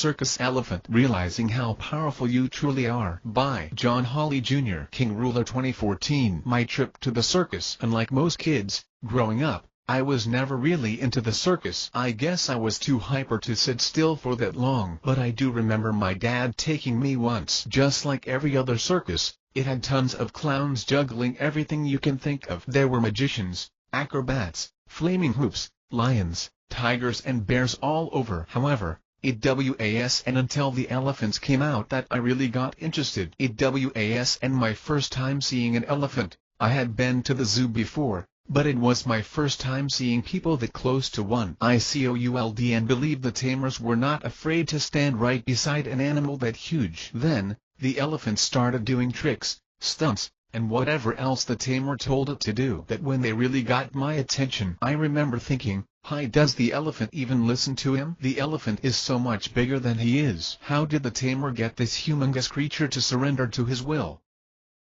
Circus Elephant. Realizing How Powerful You Truly Are, by John Holley Jr. King Ruler 2014. My trip to the circus. Unlike most kids, growing up, I was never really into the circus. I guess I was too hyper to sit still for that long. But I do remember my dad taking me once. Just like every other circus, it had tons of clowns juggling everything you can think of. There were magicians, acrobats, flaming hoops, lions, tigers and bears all over. However, it was until the elephants came out that I really got interested. It was my first time seeing an elephant. I had been to the zoo before, but it was my first time seeing people that close to one. I could and believe the tamers were not afraid to stand right beside an animal that huge. Then, the elephant started doing tricks, stunts, and whatever else the tamer told it to do. That when they really got my attention, I remember thinking, "Hi, does the elephant even listen to him? The elephant is so much bigger than he is. How did the tamer get this humongous creature to surrender to his will?"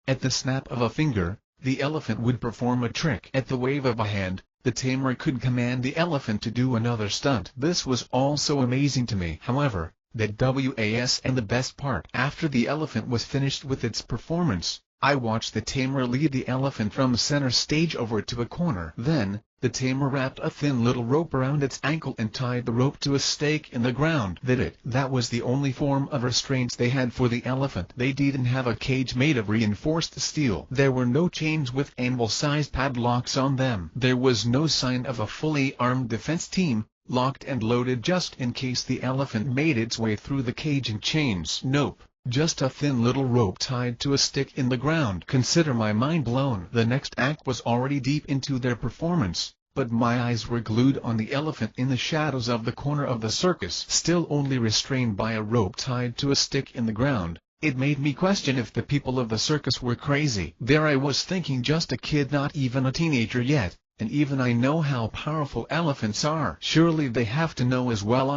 At the snap of a finger, the elephant would perform a trick. At the wave of a hand, the tamer could command the elephant to do another stunt. This was all so amazing to me. However, that was and the best part. After the elephant was finished with its performance, I watched the tamer lead the elephant from center stage over to a corner. Then, the tamer wrapped a thin little rope around its ankle and tied the rope to a stake in the ground. That was the only form of restraints they had for the elephant. They didn't have a cage made of reinforced steel. There were no chains with anvil-sized padlocks on them. There was no sign of a fully armed defense team, locked and loaded just in case the elephant made its way through the cage and chains. Nope. Just a thin little rope tied to a stick in the ground. Consider my mind blown. The next act was already deep into their performance, but my eyes were glued on the elephant in the shadows of the corner of the circus, still only restrained by a rope tied to a stick in the ground. It made me question if the people of the circus were crazy. There I was thinking, just a kid, not even a teenager yet, and even I know how powerful elephants are. Surely they have to know as well.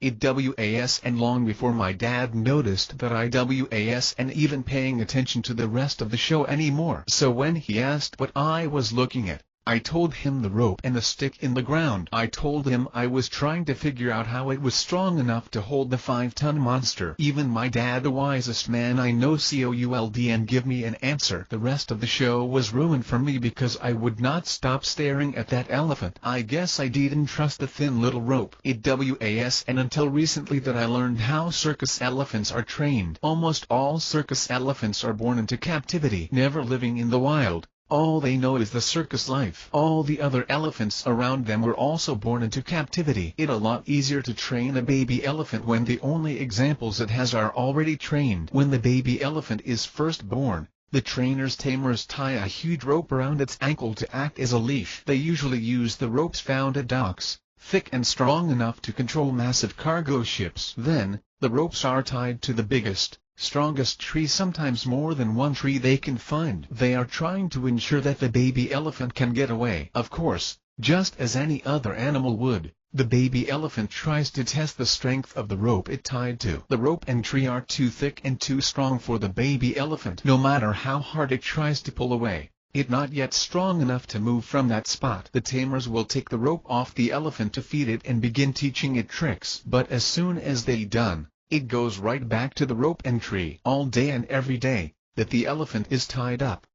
It was and long before my dad noticed that I was and even paying attention to the rest of the show anymore. So when he asked what I was looking at, I told him the rope and the stick in the ground. I told him I was trying to figure out how it was strong enough to hold the 5-ton monster. Even my dad, the wisest man I know, could and give me an answer. The rest of the show was ruined for me because I would not stop staring at that elephant. I guess I didn't trust the thin little rope. It was and until recently that I learned how circus elephants are trained. Almost all circus elephants are born into captivity, never living in the wild. All they know is the circus life. All the other elephants around them were also born into captivity. It's a lot easier to train a baby elephant when the only examples it has are already trained. When the baby elephant is first born, the tamers tie a huge rope around its ankle to act as a leash. They usually use the ropes found at docks, thick and strong enough to control massive cargo ships. Then, the ropes are tied to the biggest, strongest tree, sometimes more than one tree they can find. They are trying to ensure that the baby elephant can get away. Of course, just as any other animal would, the baby elephant tries to test the strength of the rope it tied to. The rope and tree are too thick and too strong for the baby elephant. No matter how hard it tries to pull away, it's not yet strong enough to move from that spot. The tamers will take the rope off the elephant to feed it and begin teaching it tricks. But as soon as they're done, it goes right back to the rope and tree. All day and every day, that the elephant is tied up,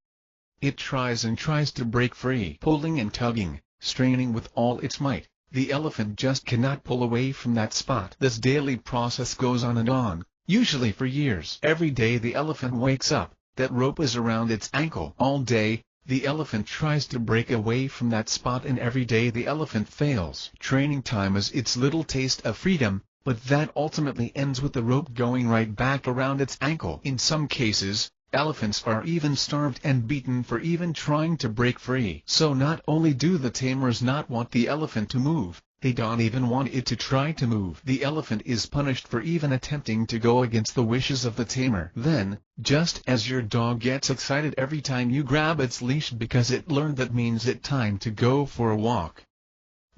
it tries and tries to break free. Pulling and tugging, straining with all its might, the elephant just cannot pull away from that spot. This daily process goes on and on, usually for years. Every day the elephant wakes up, that rope is around its ankle. All day, the elephant tries to break away from that spot, and every day the elephant fails. Training time is its little taste of freedom, but that ultimately ends with the rope going right back around its ankle. In some cases, elephants are even starved and beaten for even trying to break free. So not only do the tamers not want the elephant to move, they don't even want it to try to move. The elephant is punished for even attempting to go against the wishes of the tamer. Then, just as your dog gets excited every time you grab its leash because it learned that means it's time to go for a walk,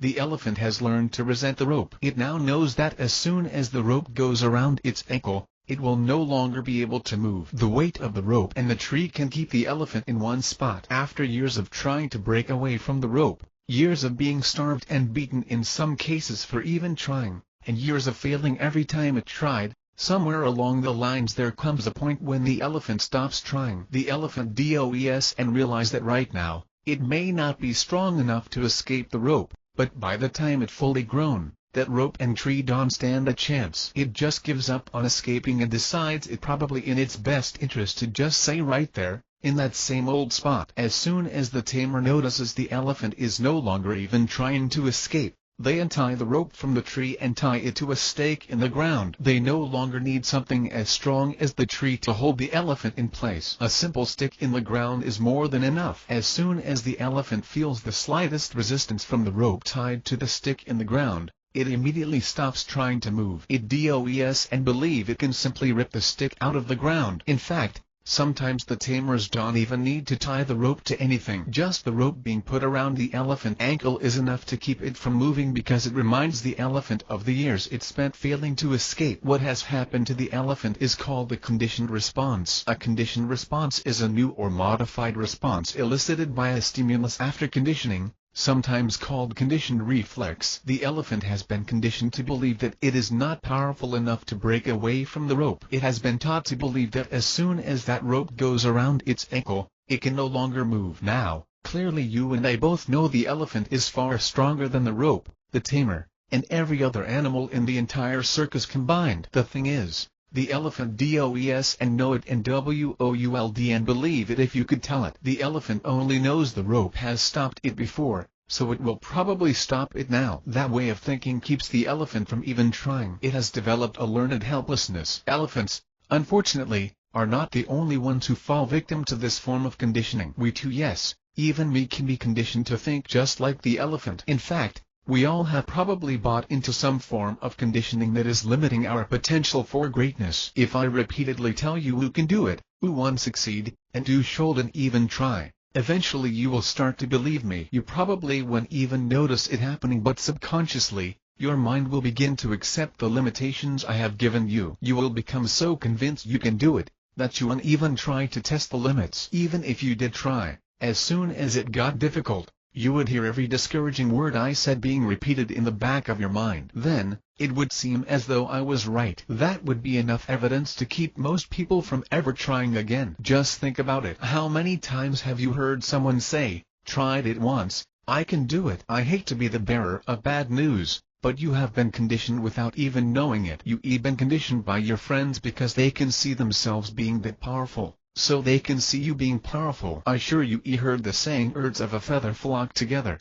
the elephant has learned to resent the rope. It now knows that as soon as the rope goes around its ankle, it will no longer be able to move. The weight of the rope and the tree can keep the elephant in one spot. After years of trying to break away from the rope, years of being starved and beaten in some cases for even trying, and years of failing every time it tried. Somewhere along the lines there comes a point when the elephant stops trying. The elephant does and realize that right now, it may not be strong enough to escape the rope, but by the time it fully grown, that rope and tree don't stand a chance. It just gives up on escaping and decides it probably in its best interest to just stay right there, in that same old spot. As soon as the tamer notices the elephant is no longer even trying to escape, they untie the rope from the tree and tie it to a stake in the ground. They no longer need something as strong as the tree to hold the elephant in place. A simple stick in the ground is more than enough. As soon as the elephant feels the slightest resistance from the rope tied to the stick in the ground, it immediately stops trying to move. It does and believe it can simply rip the stick out of the ground. In fact, sometimes the tamers don't even need to tie the rope to anything. Just the rope being put around the elephant ankle is enough to keep it from moving because it reminds the elephant of the years it spent failing to escape. What has happened to the elephant is called a conditioned response. A conditioned response is a new or modified response elicited by a stimulus after conditioning, sometimes called conditioned reflex. The elephant has been conditioned to believe that it is not powerful enough to break away from the rope. It has been taught to believe that as soon as that rope goes around its ankle, it can no longer move. Now, clearly you and I both know the elephant is far stronger than the rope, the tamer, and every other animal in the entire circus combined. The thing is, the elephant does and know it and would and believe it if you could tell it. The elephant only knows the rope has stopped it before, so it will probably stop it now. That way of thinking keeps the elephant from even trying. It has developed a learned helplessness. Elephants, unfortunately, are not the only ones who fall victim to this form of conditioning. We too, yes, even me can be conditioned to think just like the elephant. In fact, we all have probably bought into some form of conditioning that is limiting our potential for greatness. If I repeatedly tell you who can do it, who won't succeed, and who shouldn't even try, eventually you will start to believe me. You probably won't even notice it happening, but subconsciously, your mind will begin to accept the limitations I have given you. You will become so convinced you can do it, that you won't even try to test the limits. Even if you did try, as soon as it got difficult, you would hear every discouraging word I said being repeated in the back of your mind. Then, it would seem as though I was right. That would be enough evidence to keep most people from ever trying again. Just think about it. How many times have you heard someone say, "Tried it once, I can do it"? I hate to be the bearer of bad news, but you have been conditioned without even knowing it. You've been conditioned by your friends because they can see themselves being that powerful, so they can see you being powerful. I sure you heard the saying, birds of a feather flock together.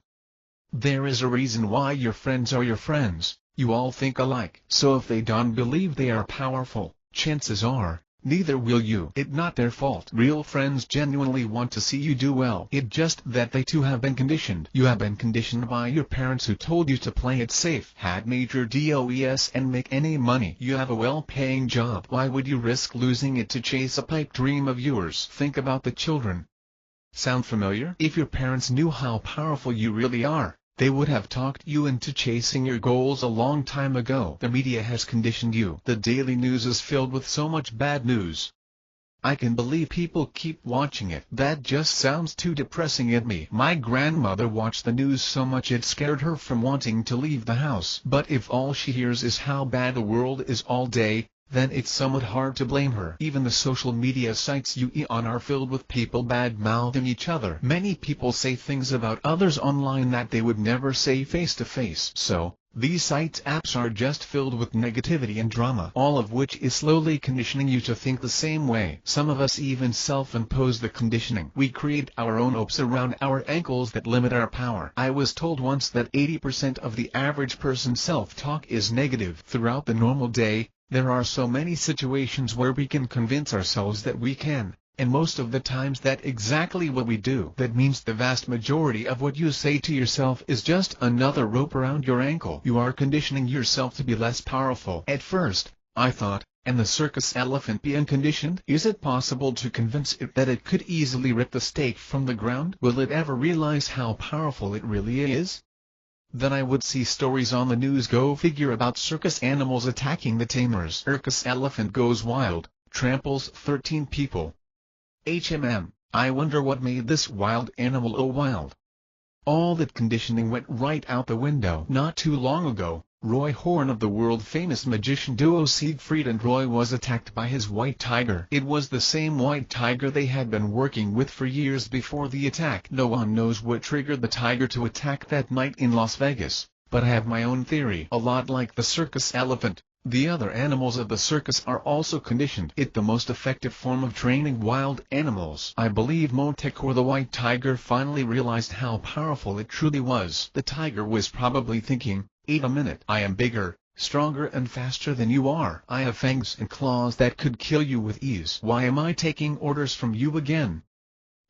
There is a reason why your friends are your friends. You all think alike. So if they don't believe they are powerful, chances are, neither will you. It's not their fault. Real friends genuinely want to see you do well. It's just that they too have been conditioned. You have been conditioned by your parents who told you to play it safe, had major DOEs and make any money. You have a well-paying job. Why would you risk losing it to chase a pipe dream of yours? Think about the children. Sound familiar? If your parents knew how powerful you really are, they would have talked you into chasing your goals a long time ago. The media has conditioned you. The daily news is filled with so much bad news. I can believe people keep watching it. That just sounds too depressing at me. My grandmother watched the news so much it scared her from wanting to leave the house. But if all she hears is how bad the world is all day, then it's somewhat hard to blame her. Even the social media sites you on are filled with people bad-mouthing each other. Many people say things about others online that they would never say face-to-face. So, these sites apps are just filled with negativity and drama, all of which is slowly conditioning you to think the same way. Some of us even self-impose the conditioning. We create our own ropes around our ankles that limit our power. I was told once that 80% of the average person's self-talk is negative. Throughout the normal day, there are so many situations where we can convince ourselves that we can, and most of the times that's exactly what we do. That means the vast majority of what you say to yourself is just another rope around your ankle. You are conditioning yourself to be less powerful. At first, I thought, and the circus elephant being conditioned? Is it possible to convince it that it could easily rip the stake from the ground? Will it ever realize how powerful it really is? Then I would see stories on the news, go figure, about circus animals attacking the tamers. Circus elephant goes wild, tramples 13 people. I wonder what made this wild animal wild. All that conditioning went right out the window. Not too long ago, Roy Horn of the world-famous magician duo Siegfried and Roy was attacked by his white tiger. It was the same white tiger they had been working with for years before the attack. No one knows what triggered the tiger to attack that night in Las Vegas, but I have my own theory. A lot like the circus elephant, the other animals of the circus are also conditioned. It's the most effective form of training wild animals. I believe Motek or the white tiger finally realized how powerful it truly was. The tiger was probably thinking, "Wait a minute, I am bigger, stronger and faster than you are. I have fangs and claws that could kill you with ease. Why am I taking orders from you again?"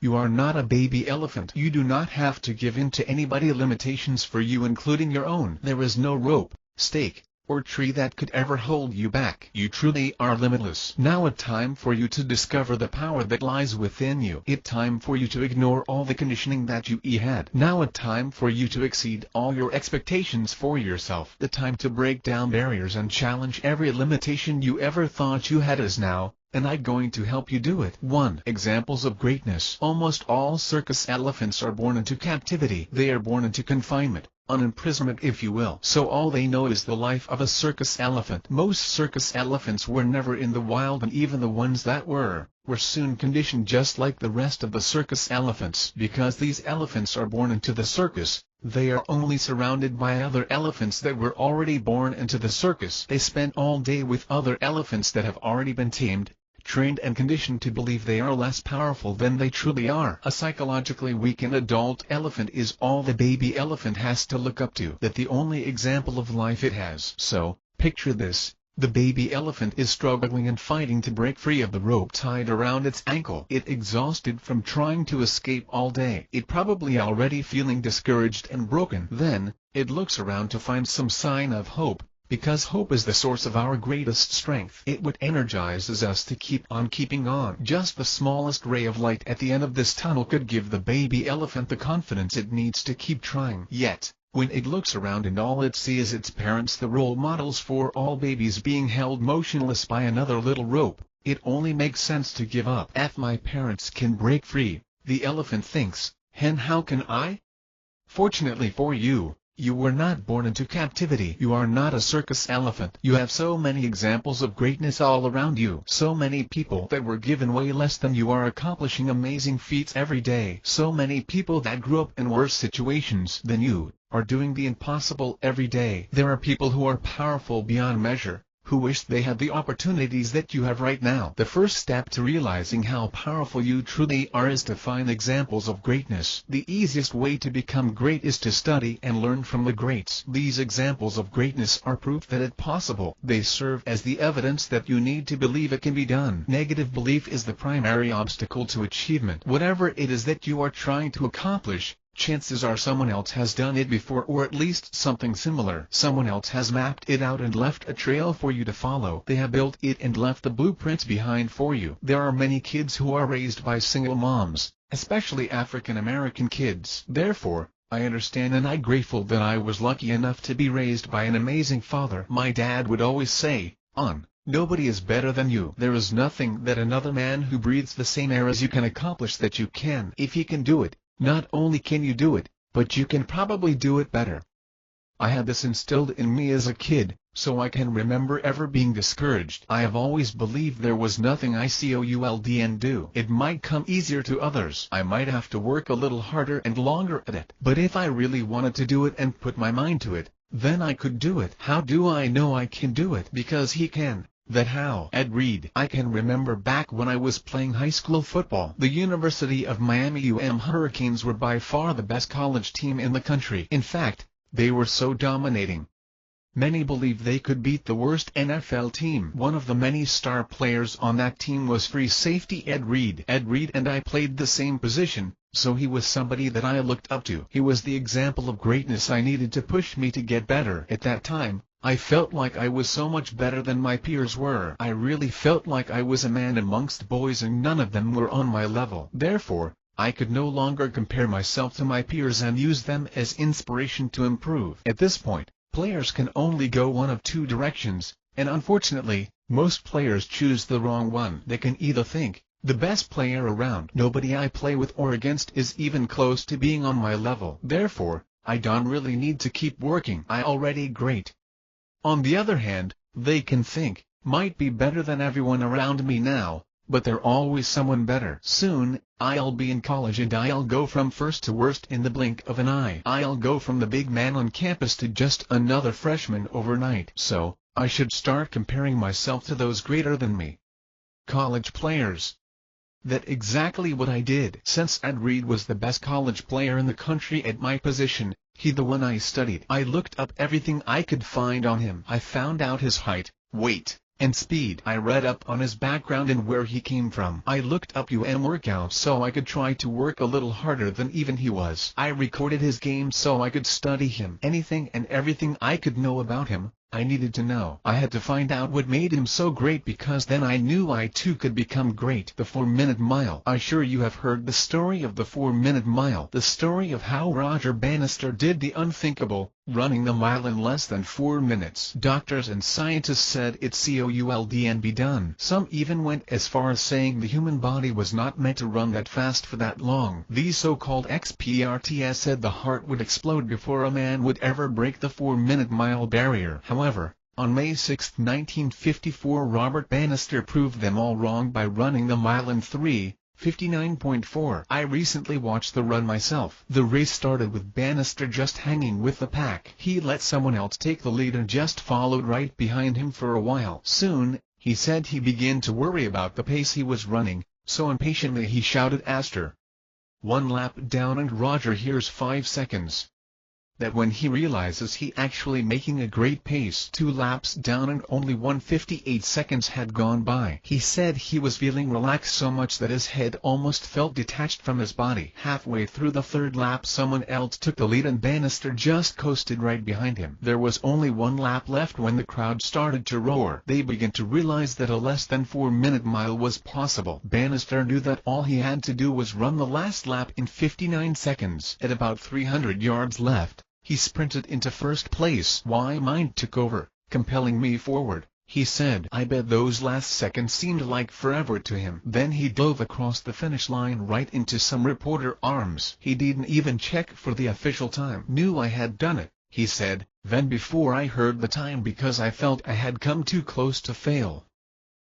You are not a baby elephant. You do not have to give in to anybody's limitations for you, including your own. There is no rope, stake, or tree that could ever hold you back. You truly are limitless. Now it's time for you to discover the power that lies within you. It's time for you to ignore all the conditioning that you had. Now it's time for you to exceed all your expectations for yourself. The time to break down barriers and challenge every limitation you ever thought you had is now, and I'm going to help you do it. 1. Examples of greatness. Almost all circus elephants are born into captivity. They are born into confinement, an imprisonment if you will. So all they know is the life of a circus elephant. Most circus elephants were never in the wild, and even the ones that were soon conditioned just like the rest of the circus elephants. Because these elephants are born into the circus, they are only surrounded by other elephants that were already born into the circus. They spend all day with other elephants that have already been tamed, trained and conditioned to believe they are less powerful than they truly are. A psychologically weakened adult elephant is all the baby elephant has to look up to. That the only example of life it has. So, picture this. The baby elephant is struggling and fighting to break free of the rope tied around its ankle. It's exhausted from trying to escape all day. It probably already feeling discouraged and broken. Then, it looks around to find some sign of hope. Because hope is the source of our greatest strength. It what energizes us to keep on keeping on. Just the smallest ray of light at the end of this tunnel could give the baby elephant the confidence it needs to keep trying. Yet, when it looks around and all it sees is its parents, the role models for all babies, being held motionless by another little rope, it only makes sense to give up. If my parents can break free, the elephant thinks, "Hen, how can I?" Fortunately for you, you were not born into captivity. You are not a circus elephant. You have so many examples of greatness all around you. So many people that were given way less than you are accomplishing amazing feats every day. So many people that grew up in worse situations than you are doing the impossible every day. There are people who are powerful beyond measure, who wish they had the opportunities that you have right now. The first step to realizing how powerful you truly are is to find examples of greatness. The easiest way to become great is to study and learn from the greats. These examples of greatness are proof that it's possible. They serve as the evidence that you need to believe it can be done. Negative belief is the primary obstacle to achievement. Whatever it is that you are trying to accomplish, chances are someone else has done it before, or at least something similar. Someone else has mapped it out and left a trail for you to follow. They have built it and left the blueprints behind for you. There are many kids who are raised by single moms, especially African American kids. Therefore, I understand and I'm grateful that I was lucky enough to be raised by an amazing father. My dad would always say, "Nobody is better than you. There is nothing that another man who breathes the same air as you can accomplish that you can. If he can do it, not only can you do it, but you can probably do it better." I had this instilled in me as a kid, so I can remember ever being discouraged. I have always believed there was nothing I couldn't do. It might come easier to others. I might have to work a little harder and longer at it. But if I really wanted to do it and put my mind to it, then I could do it. How do I know I can do it? Because he can. That how? Ed Reed. I can remember back when I was playing high school football. The University of Miami Hurricanes were by far the best college team in the country. In fact, they were so dominating. Many believed they could beat the worst NFL team. One of the many star players on that team was free safety Ed Reed. Ed Reed and I played the same position, so he was somebody that I looked up to. He was the example of greatness I needed to push me to get better. At that time, I felt like I was so much better than my peers were. I really felt like I was a man amongst boys and none of them were on my level. Therefore, I could no longer compare myself to my peers and use them as inspiration to improve. At this point, players can only go one of two directions, and unfortunately, most players choose the wrong one. They can either think, "The best player around, nobody I play with or against is even close to being on my level. Therefore, I don't really need to keep working. I already great." On the other hand, they can think, might be better than everyone around me now, but they're always someone better. Soon, I'll be in college and I'll go from first to worst in the blink of an eye. I'll go from the big man on campus to just another freshman overnight. So, I should start comparing myself to those greater than me. College players. That's exactly what I did. Since Ed Reed was the best college player in the country at my position, he the one I studied. I looked up everything I could find on him. I found out his height, weight, and speed. I read up on his background and where he came from. I looked up workouts so I could try to work a little harder than even he was. I recorded his games so I could study him. Anything and everything I could know about him, I needed to know. I had to find out what made him so great, because then I knew I too could become great. The 4-minute mile. I'm sure you have heard the story of the 4-minute mile. The story of how Roger Bannister did the unthinkable, running the mile in less than 4 minutes. Doctors and scientists said it couldn't be done. Some even went as far as saying the human body was not meant to run that fast for that long. These so-called experts said the heart would explode before a man would ever break the 4-minute mile barrier. However, on May 6, 1954, Robert Bannister proved them all wrong by running the mile in 3:59.4. I recently watched the run myself. The race started with Bannister just hanging with the pack. He let someone else take the lead and just followed right behind him for a while. Soon, he said he began to worry about the pace he was running, so impatiently he shouted "Astor! 1 lap down," and Roger hears 5 seconds. That when he realizes he actually making a great pace. 2 laps down and only 1:58 seconds had gone by. He said he was feeling relaxed so much that his head almost felt detached from his body. Halfway through the 3rd lap someone else took the lead and Bannister just coasted right behind him. There was only 1 lap left when the crowd started to roar. They began to realize that a less than 4-minute mile was possible. Bannister knew that all he had to do was run the last lap in 59 seconds. At about 300 yards left, he sprinted into first place. "My mind took over, compelling me forward," he said. I bet those last seconds seemed like forever to him. Then he dove across the finish line right into some reporter arms. He didn't even check for the official time. "Knew I had done it," he said, "then before I heard the time, because I felt I had come too close to fail."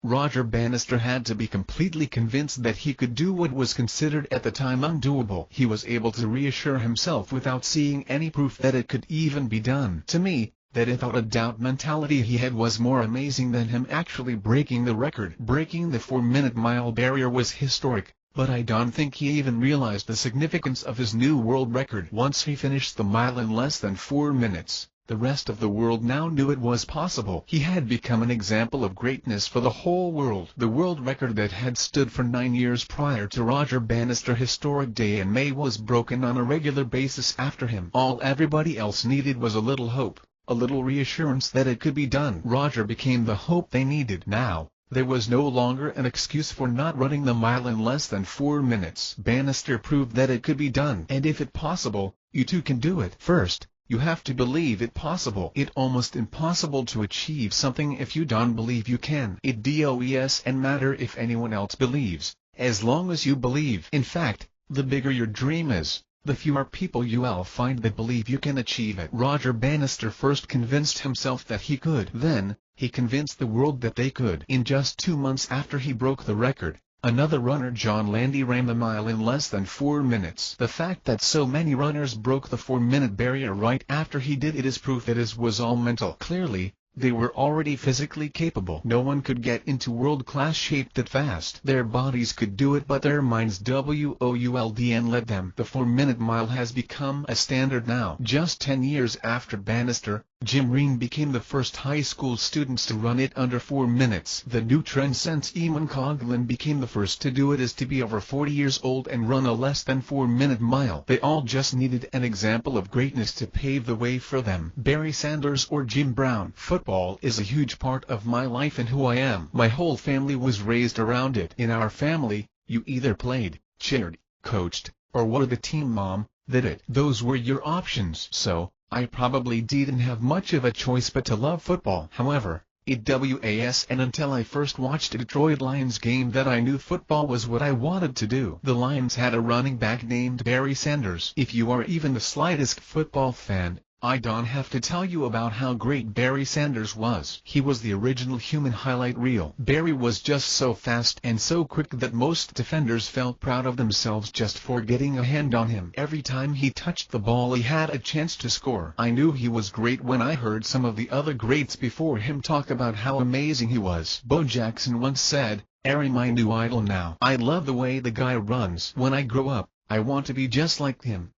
Roger Bannister had to be completely convinced that he could do what was considered at the time undoable. He was able to reassure himself without seeing any proof that it could even be done. To me, that without a doubt mentality he had was more amazing than him actually breaking the record. Breaking the 4-minute mile barrier was historic, but I don't think he even realized the significance of his new world record. Once he finished the mile in less than 4 minutes, the rest of the world now knew it was possible. He had become an example of greatness for the whole world. The world record that had stood for 9 years prior to Roger Bannister's historic day in May was broken on a regular basis after him. All everybody else needed was a little hope, a little reassurance that it could be done. Roger became the hope they needed. Now, there was no longer an excuse for not running the mile in less than 4 minutes. Bannister proved that it could be done. And if it's possible, you too can do it. First, you have to believe it possible. It's almost impossible to achieve something if you don't believe you can. It doesn't matter if anyone else believes, as long as you believe. In fact, the bigger your dream is, the fewer people you'll find that believe you can achieve it. Roger Bannister first convinced himself that he could. Then, he convinced the world that they could. In just 2 months after he broke the record, another runner, John Landy, ran the mile in less than 4 minutes. The fact that so many runners broke the 4-minute barrier right after he did it is proof that it was all mental. Clearly, they were already physically capable. No one could get into world-class shape that fast. Their bodies could do it, but their minds wouldn't let them. The 4-minute mile has become a standard now. Just 10 years after Bannister, Jim Reen became the first high school students to run it under 4 minutes. The new trend since Eamon Coughlin became the first to do it is to be over 40 years old and run a less than 4-minute mile. They all just needed an example of greatness to pave the way for them. Barry Sanders or Jim Brown. Football is a huge part of my life and who I am. My whole family was raised around it. In our family, you either played, cheered, coached, or were the team mom that it. Those were your options. So, I probably didn't have much of a choice but to love football. However, it wasn't until I first watched a Detroit Lions game that I knew football was what I wanted to do. The Lions had a running back named Barry Sanders. If you are even the slightest football fan, I don't have to tell you about how great Barry Sanders was. He was the original human highlight reel. Barry was just so fast and so quick that most defenders felt proud of themselves just for getting a hand on him. Every time he touched the ball he had a chance to score. I knew he was great when I heard some of the other greats before him talk about how amazing he was. Bo Jackson once said, "Barry my new idol now. I love the way the guy runs. When I grow up, I want to be just like him."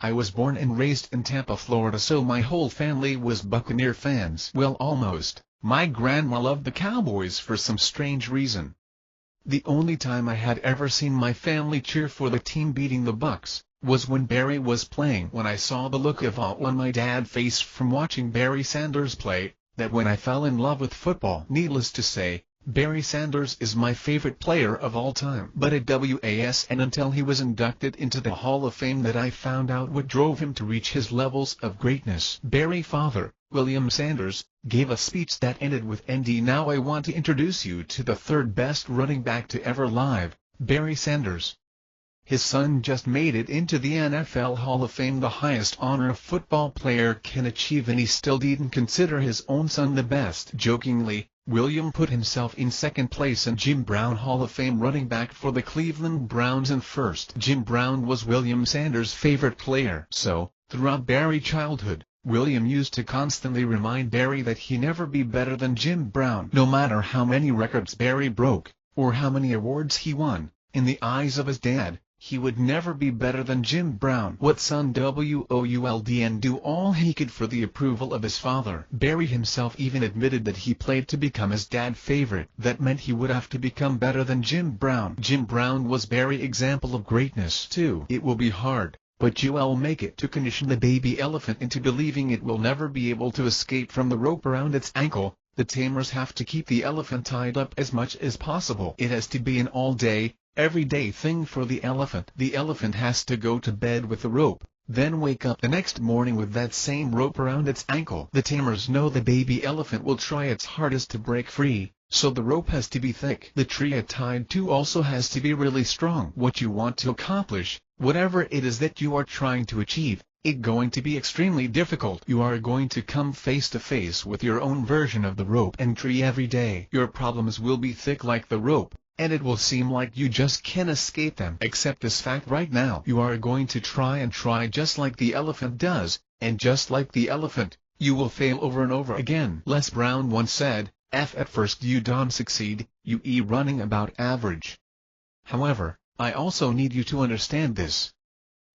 I was born and raised in Tampa, Florida, so my whole family was Buccaneer fans. Well, almost. My grandma loved the Cowboys for some strange reason. The only time I had ever seen my family cheer for the team beating the Bucs was when Barry was playing. When I saw the look of awe on my dad's face from watching Barry Sanders play, that when I fell in love with football. Needless to say, Barry Sanders is my favorite player of all time. But it wasn't until he was inducted into the Hall of Fame that I found out what drove him to reach his levels of greatness. Barry's father, William Sanders, gave a speech that ended with "And now I want to introduce you to the third best running back to ever live, Barry Sanders." His son just made it into the NFL Hall of Fame, the highest honor a football player can achieve, and he still didn't consider his own son the best. Jokingly, William put himself in second place and Jim Brown Hall of Fame running back for the Cleveland Browns in first. Jim Brown was William Sanders' favorite player. So, throughout Barry's childhood, William used to constantly remind Barry that he never be better than Jim Brown. No matter how many records Barry broke, or how many awards he won, in the eyes of his dad, he would never be better than Jim Brown. What son would and do all he could for the approval of his father. Barry himself even admitted that he played to become his dad's favorite. That meant he would have to become better than Jim Brown. Jim Brown was Barry's example of greatness too. It will be hard, but you'll make it, to condition the baby elephant into believing it will never be able to escape from the rope around its ankle. The tamers have to keep the elephant tied up as much as possible. It has to be an all-day, everyday thing for the elephant. The elephant has to go to bed with the rope, then wake up the next morning with that same rope around its ankle. The tamers know the baby elephant will try its hardest to break free, so the rope has to be thick. The tree it's tied to also has to be really strong. What you want to accomplish, whatever it is that you are trying to achieve, it's going to be extremely difficult. You are going to come face to face with your own version of the rope and tree every day. Your problems will be thick like the rope, and it will seem like you just can't escape them. Accept this fact right now. You are going to try and try just like the elephant does, and just like the elephant, you will fail over and over again. Les Brown once said, "If at first you don't succeed, you running about average." However, I also need you to understand this.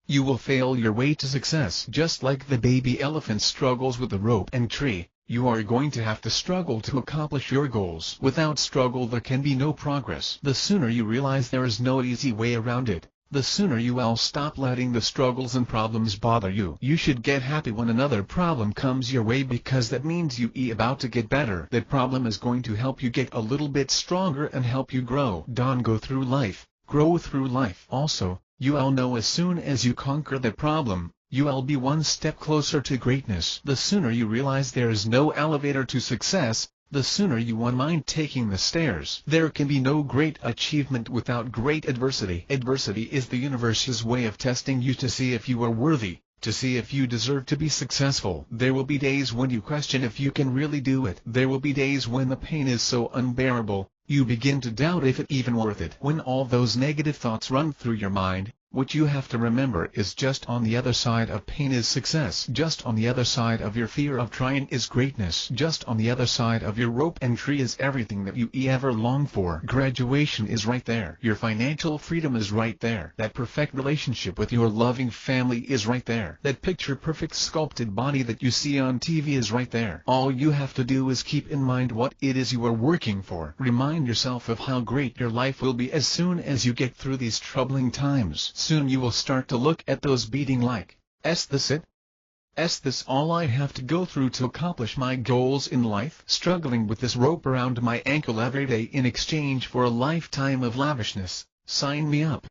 You will fail your way to success. Just like the baby elephant struggles with the rope and tree, you are going to have to struggle to accomplish your goals. Without struggle there can be no progress. The sooner you realize there is no easy way around it, the sooner you will stop letting the struggles and problems bother you. You should get happy when another problem comes your way, because that means you about to get better. That problem is going to help you get a little bit stronger and help you grow. Don't go through life, grow through life. Also, you'll know as soon as you conquer that problem, you'll be one step closer to greatness. The sooner you realize there is no elevator to success, the sooner you won't mind taking the stairs. There can be no great achievement without great adversity. Adversity is the universe's way of testing you to see if you are worthy, to see if you deserve to be successful. There will be days when you question if you can really do it. There will be days when the pain is so unbearable, you begin to doubt if it's even worth it. When all those negative thoughts run through your mind, what you have to remember is just on the other side of pain is success. Just on the other side of your fear of trying is greatness. Just on the other side of your rope and tree is everything that you ever longed for. Graduation is right there. Your financial freedom is right there. That perfect relationship with your loving family is right there. That picture-perfect sculpted body that you see on TV is right there. All you have to do is keep in mind what it is you are working for. Remind yourself of how great your life will be as soon as you get through these troubling times. Soon you will start to look at those beating like, "Is this it? Is this all I have to go through to accomplish my goals in life? Struggling with this rope around my ankle every day in exchange for a lifetime of lavishness, sign me up."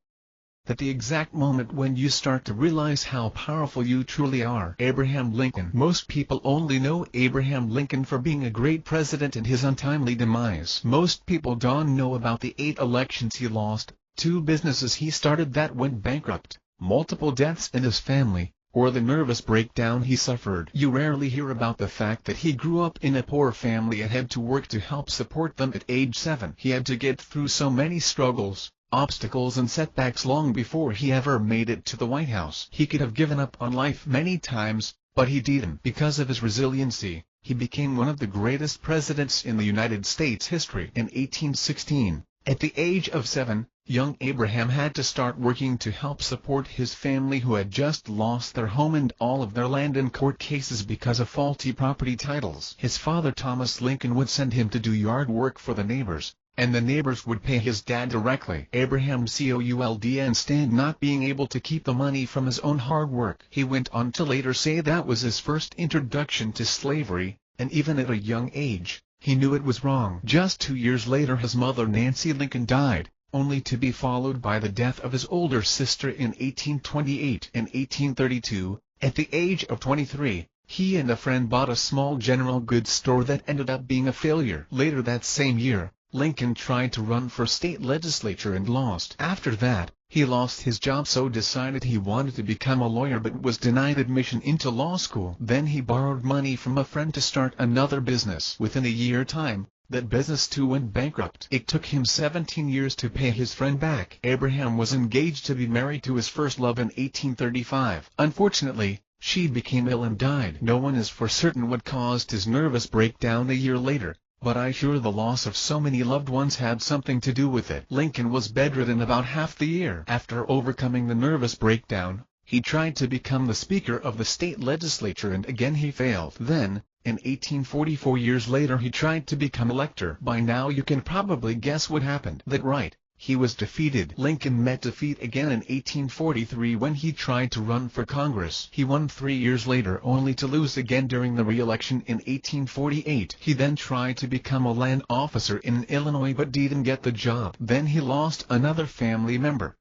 At the exact moment when you start to realize how powerful you truly are. Abraham Lincoln. Most people only know Abraham Lincoln for being a great president and his untimely demise. Most people don't know about the 8 elections he lost, 2 businesses he started that went bankrupt, multiple deaths in his family, or the nervous breakdown he suffered. You rarely hear about the fact that he grew up in a poor family and had to work to help support them at age 7. He had to get through so many struggles, obstacles and setbacks long before he ever made it to the White House. He could have given up on life many times, but he didn't. Because of his resiliency, he became one of the greatest presidents in the United States history. In 1816, at the age of 7, young Abraham had to start working to help support his family who had just lost their home and all of their land in court cases because of faulty property titles. His father Thomas Lincoln would send him to do yard work for the neighbors, and the neighbors would pay his dad directly. Abraham couldn't stand not being able to keep the money from his own hard work. He went on to later say that was his first introduction to slavery, and even at a young age, he knew it was wrong. Just 2 years later his mother Nancy Lincoln died, only to be followed by the death of his older sister in 1828. In 1832, at the age of 23, he and a friend bought a small general goods store that ended up being a failure. Later that same year, Lincoln tried to run for state legislature and lost. After that, he lost his job so decided he wanted to become a lawyer but was denied admission into law school. Then he borrowed money from a friend to start another business. Within a year time, that business too went bankrupt. It took him 17 years to pay his friend back. Abraham was engaged to be married to his first love in 1835. Unfortunately, she became ill and died. No one is for certain what caused his nervous breakdown a year later, but I sure the loss of so many loved ones had something to do with it. Lincoln was bedridden about half the year. After overcoming the nervous breakdown, he tried to become the Speaker of the state legislature and again he failed. Then, in 1844 years later he tried to become elector. By now you can probably guess what happened. That's right. He was defeated. Lincoln met defeat again in 1843 when he tried to run for Congress. He won 3 years later only to lose again during the re-election in 1848. He then tried to become a land officer in Illinois but didn't get the job. Then he lost another family member.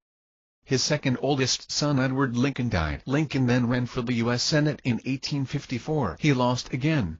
His second oldest son Edward Lincoln died. Lincoln then ran for the U.S. Senate in 1854. He lost again.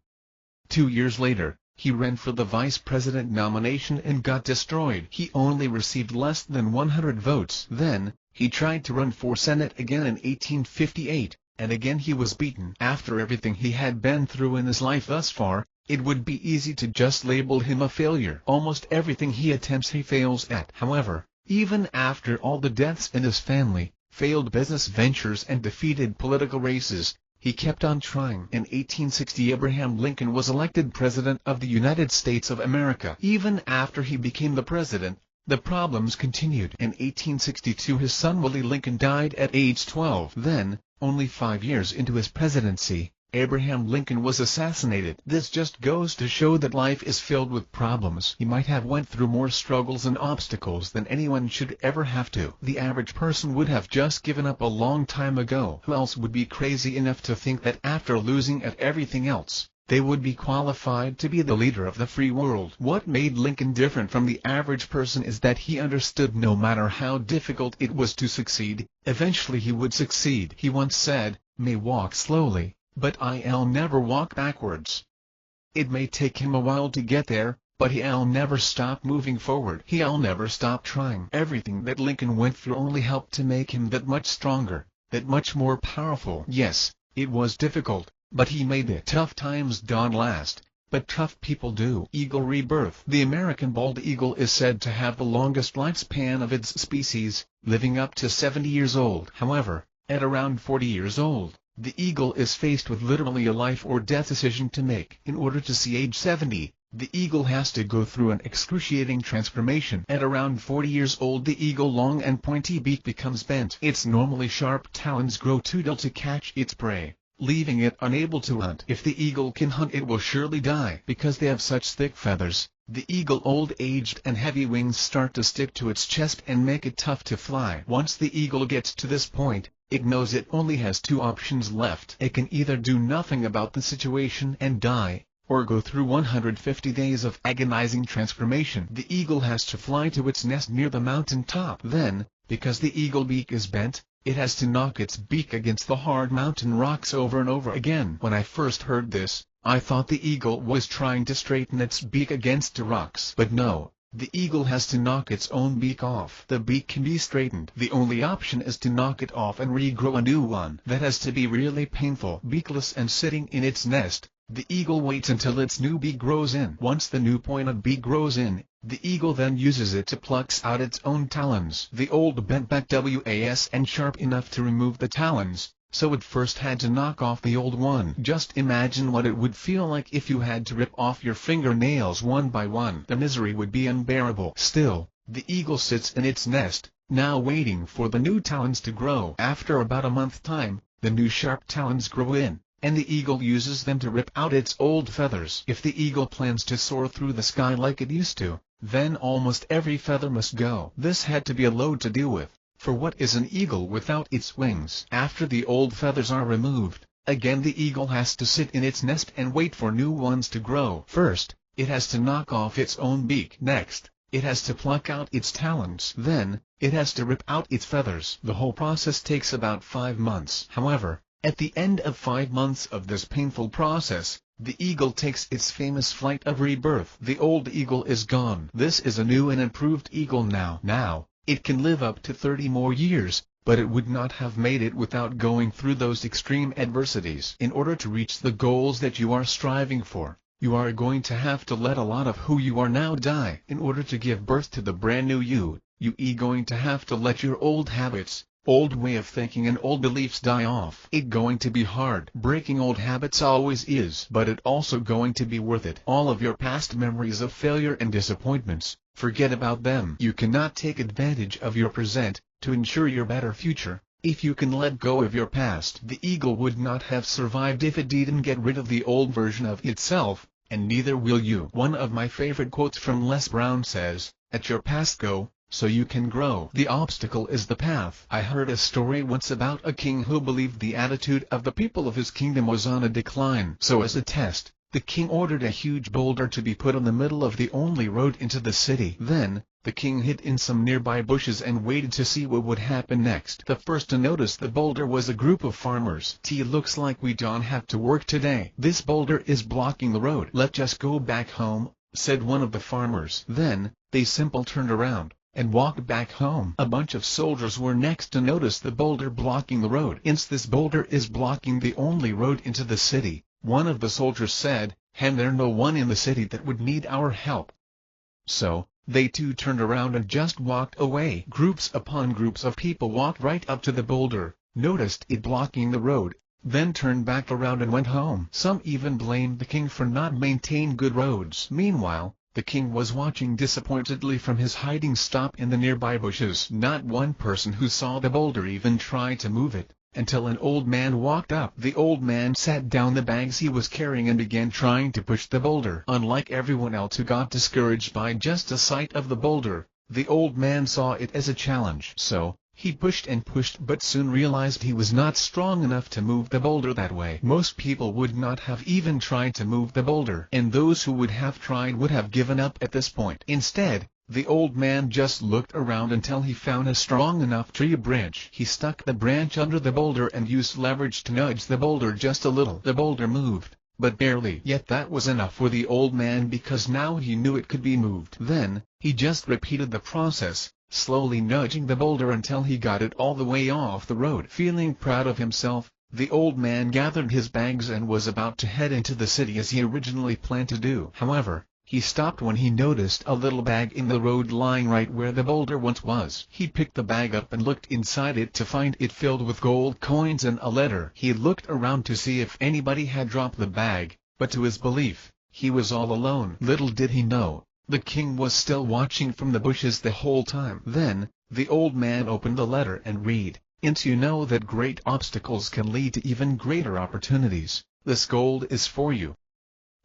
2 years later, he ran for the vice president nomination and got destroyed. He only received less than 100 votes. Then, he tried to run for Senate again in 1858, and again he was beaten. After everything he had been through in his life thus far, it would be easy to just label him a failure. Almost everything he attempts he fails at. However, even after all the deaths in his family, failed business ventures and defeated political races, he kept on trying. In 1860 Abraham Lincoln was elected President of the United States of America. Even after he became the president, the problems continued. In 1862 his son Willie Lincoln died at age 12. Then, only 5 years into his presidency, Abraham Lincoln was assassinated. This just goes to show that life is filled with problems. He might have went through more struggles and obstacles than anyone should ever have to. The average person would have just given up a long time ago. Who else would be crazy enough to think that after losing at everything else, they would be qualified to be the leader of the free world? What made Lincoln different from the average person is that he understood no matter how difficult it was to succeed, eventually he would succeed. He once said, "May walk slowly, but I'll never walk backwards." It may take him a while to get there, but he'll never stop moving forward. He'll never stop trying. Everything that Lincoln went through only helped to make him that much stronger, that much more powerful. Yes, it was difficult, but he made it. Tough times don't last, but tough people do. Eagle rebirth. The American bald eagle is said to have the longest lifespan of its species, living up to 70 years old. However, at around 40 years old, the eagle is faced with literally a life or death decision to make. In order to see age 70, the eagle has to go through an excruciating transformation. At around 40 years old the eagle's long and pointy beak becomes bent. Its normally sharp talons grow too dull to catch its prey, leaving it unable to hunt. If the eagle can hunt it will surely die. Because they have such thick feathers, the eagle old-aged and heavy wings start to stick to its chest and make it tough to fly. Once the eagle gets to this point, it knows it only has 2 options left. It can either do nothing about the situation and die, or go through 150 days of agonizing transformation. The eagle has to fly to its nest near the mountain top. Then, because the eagle beak is bent, it has to knock its beak against the hard mountain rocks over and over again. When I first heard this, I thought the eagle was trying to straighten its beak against the rocks. But no, The eagle has to knock its own beak off. The beak can be straightened. The only option is to knock it off and regrow a new one. That has to be really painful. Beakless and sitting in its nest, the eagle waits until its new beak grows in. Once the new pointed beak grows in, the eagle then uses it to pluck out its own talons. The old bent back was and sharp enough to remove the talons, so it first had to knock off the old one. Just imagine what it would feel like if you had to rip off your fingernails one by one. The misery would be unbearable. Still, the eagle sits in its nest, now waiting for the new talons to grow. After about a month's time, the new sharp talons grow in, and the eagle uses them to rip out its old feathers. If the eagle plans to soar through the sky like it used to, then almost every feather must go. This had to be a load to deal with, for what is an eagle without its wings? After the old feathers are removed, again the eagle has to sit in its nest and wait for new ones to grow. First, it has to knock off its own beak. Next, it has to pluck out its talons. Then, it has to rip out its feathers. The whole process takes about 5 months. However, at the end of 5 months of this painful process, the eagle takes its famous flight of rebirth. The old eagle is gone. This is a new and improved eagle now. Now, it can live up to 30 more years, but it would not have made it without going through those extreme adversities. In order to reach the goals that you are striving for, you are going to have to let a lot of who you are now die. In order to give birth to the brand new you going to have to let your old habits, old way of thinking and old beliefs die off. It's going to be hard. Breaking old habits always is, but it's also going to be worth it. All of your past memories of failure and disappointments, forget about them. You cannot take advantage of your present, to ensure your better future. If you can let go of your past, the eagle would not have survived if it didn't get rid of the old version of itself, and neither will you. One of my favorite quotes from Les Brown says, "At your past go, so you can grow. The obstacle is the path." I heard a story once about a king who believed the attitude of the people of his kingdom was on a decline. So as a test, the king ordered a huge boulder to be put on the middle of the only road into the city. Then, the king hid in some nearby bushes and waited to see what would happen next. The first to notice the boulder was a group of farmers. "Looks like we don't have to work today. This boulder is blocking the road. Let's just go back home," said one of the farmers. Then, they simply turned around and walked back home. A bunch of soldiers were next to notice the boulder blocking the road. "Since this boulder is blocking the only road into the city," one of the soldiers said, "and there's no one in the city that would need our help." So, they too turned around and just walked away. Groups upon groups of people walked right up to the boulder, noticed it blocking the road, then turned back around and went home. Some even blamed the king for not maintaining good roads. Meanwhile, the king was watching disappointedly from his hiding spot in the nearby bushes. Not one person who saw the boulder even tried to move it, until an old man walked up. The old man sat down the bags he was carrying and began trying to push the boulder. Unlike everyone else who got discouraged by just the sight of the boulder, the old man saw it as a challenge. So, he pushed and pushed but soon realized he was not strong enough to move the boulder that way. Most people would not have even tried to move the boulder, and those who would have tried would have given up at this point. Instead, the old man just looked around until he found a strong enough tree branch. He stuck the branch under the boulder and used leverage to nudge the boulder just a little. The boulder moved, but barely. Yet that was enough for the old man because now he knew it could be moved. Then, he just repeated the process, slowly nudging the boulder until he got it all the way off the road. Feeling proud of himself, the old man gathered his bags and was about to head into the city as he originally planned to do. However, he stopped when he noticed a little bag in the road lying right where the boulder once was. He picked the bag up and looked inside it to find it filled with gold coins and a letter. He looked around to see if anybody had dropped the bag, but to his belief, he was all alone. Little did he know, the king was still watching from the bushes the whole time. Then, the old man opened the letter and read, "You know that great obstacles can lead to even greater opportunities. This gold is for you."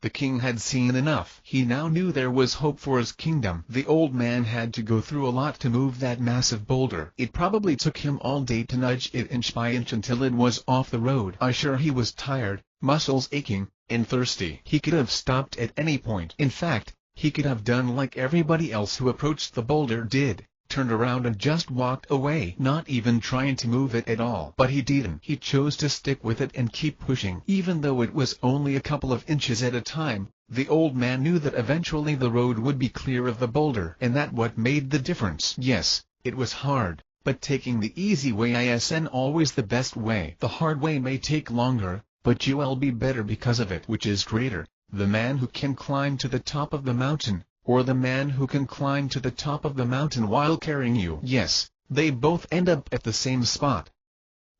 The king had seen enough. He now knew there was hope for his kingdom. The old man had to go through a lot to move that massive boulder. It probably took him all day to nudge it inch by inch until it was off the road. Sure, he was tired, muscles aching, and thirsty. He could have stopped at any point. In fact, he could have done like everybody else who approached the boulder did, turned around and just walked away, not even trying to move it at all. But he didn't. He chose to stick with it and keep pushing. Even though it was only a couple of inches at a time, the old man knew that eventually the road would be clear of the boulder, and that what made the difference. Yes, it was hard, but taking the easy way isn't always the best way. The hard way may take longer, but you will be better because of it. Which is greater, the man who can climb to the top of the mountain, or the man who can climb to the top of the mountain while carrying you? Yes, they both end up at the same spot,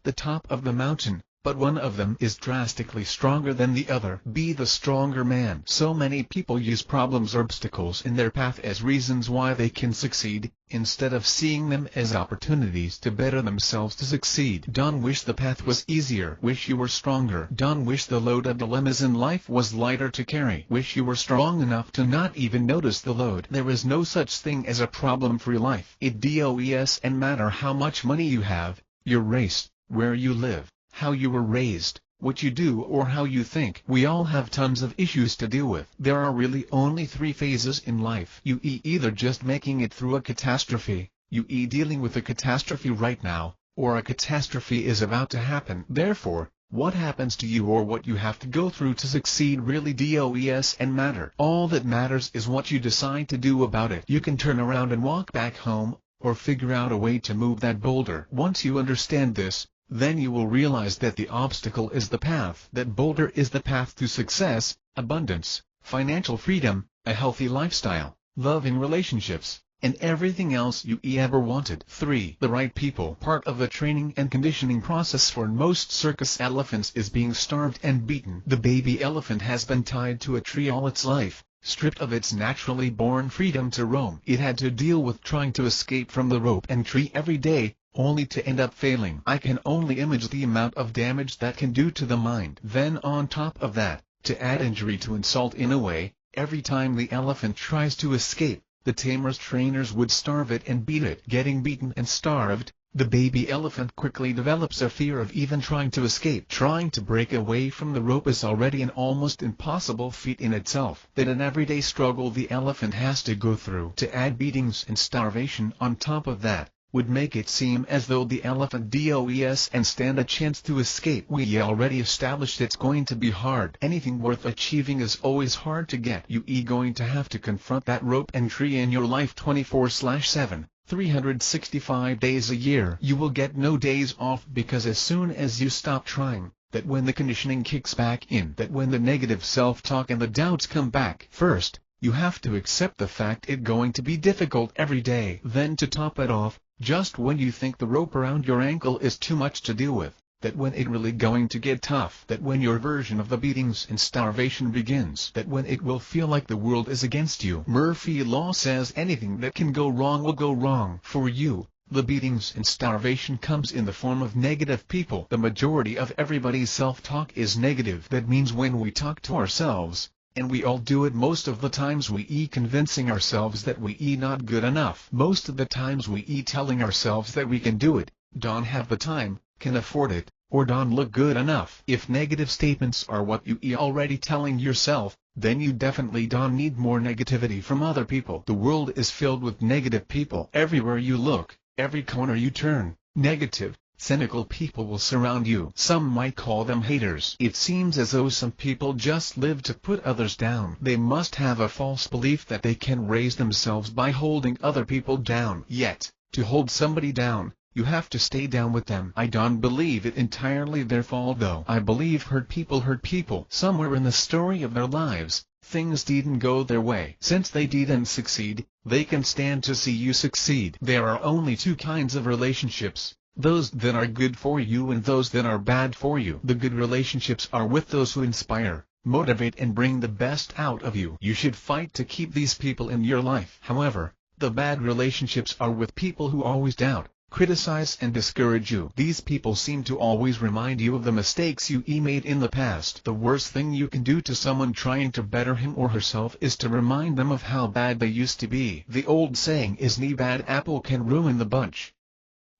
the top of the mountain, but one of them is drastically stronger than the other. Be the stronger man. So many people use problems or obstacles in their path as reasons why they can succeed, instead of seeing them as opportunities to better themselves to succeed. Don't wish the path was easier. Wish you were stronger. Don't wish the load of dilemmas in life was lighter to carry. Wish you were strong enough to not even notice the load. There is no such thing as a problem-free life. It doesn't matter how much money you have, your race, where you live, how you were raised, what you do, or how you think. We all have tons of issues to deal with. There are really only 3 phases in life. You either just making it through a catastrophe, you dealing with a catastrophe right now, or a catastrophe is about to happen. Therefore, what happens to you or what you have to go through to succeed really doesn't matter. All that matters is what you decide to do about it. You can turn around and walk back home, or figure out a way to move that boulder. Once you understand this, then you will realize that the obstacle is the path. That boulder is the path to success, abundance, financial freedom, a healthy lifestyle, loving relationships, and everything else you ever wanted. 3. The right people. Part of the training and conditioning process for most circus elephants is being starved and beaten. The baby elephant has been tied to a tree all its life, stripped of its naturally born freedom to roam. It had to deal with trying to escape from the rope and tree every day, only to end up failing. I can only imagine the amount of damage that can do to the mind. Then on top of that, to add injury to insult in a way, every time the elephant tries to escape, the tamer's trainers would starve it and beat it. Getting beaten and starved, the baby elephant quickly develops a fear of even trying to escape. Trying to break away from the rope is already an almost impossible feat in itself. That an everyday struggle the elephant has to go through. To add beatings and starvation on top of that, would make it seem as though the elephant doesn't stand a chance to escape. We already established it's going to be hard. Anything worth achieving is always hard to get. You going to have to confront that rope and tree in your life 24/7, 365 days a year. You will get no days off, because as soon as you stop trying, that when the conditioning kicks back in, that when the negative self-talk and the doubts come back. First, you have to accept the fact it's going to be difficult every day. Then to top it off, just when you think the rope around your ankle is too much to deal with, that when it really going to get tough, that when your version of the beatings and starvation begins, that when it will feel like the world is against you. Murphy's Law says anything that can go wrong will go wrong. For you, the beatings and starvation comes in the form of negative people. The majority of everybody's self-talk is negative. That means when we talk to ourselves, and we all do it most of the times, we convincing ourselves that we not good enough. Most of the times we telling ourselves that we can do it, don't have the time, can afford it, or don't look good enough. If negative statements are what you already telling yourself, then you definitely don't need more negativity from other people. The world is filled with negative people. Everywhere you look, every corner you turn, negative, cynical people will surround you. Some might call them haters. It seems as though some people just live to put others down. They must have a false belief that they can raise themselves by holding other people down. Yet, to hold somebody down, you have to stay down with them. I don't believe it entirely their fault though. I believe hurt people. Somewhere in the story of their lives, things didn't go their way. Since they didn't succeed, they can stand to see you succeed. There are only 2 kinds of relationships: those that are good for you and those that are bad for you. The good relationships are with those who inspire, motivate and bring the best out of you. You should fight to keep these people in your life. However, the bad relationships are with people who always doubt, criticize and discourage you. These people seem to always remind you of the mistakes you made in the past. The worst thing you can do to someone trying to better him or herself is to remind them of how bad they used to be. The old saying is, "Any bad apple can ruin the bunch."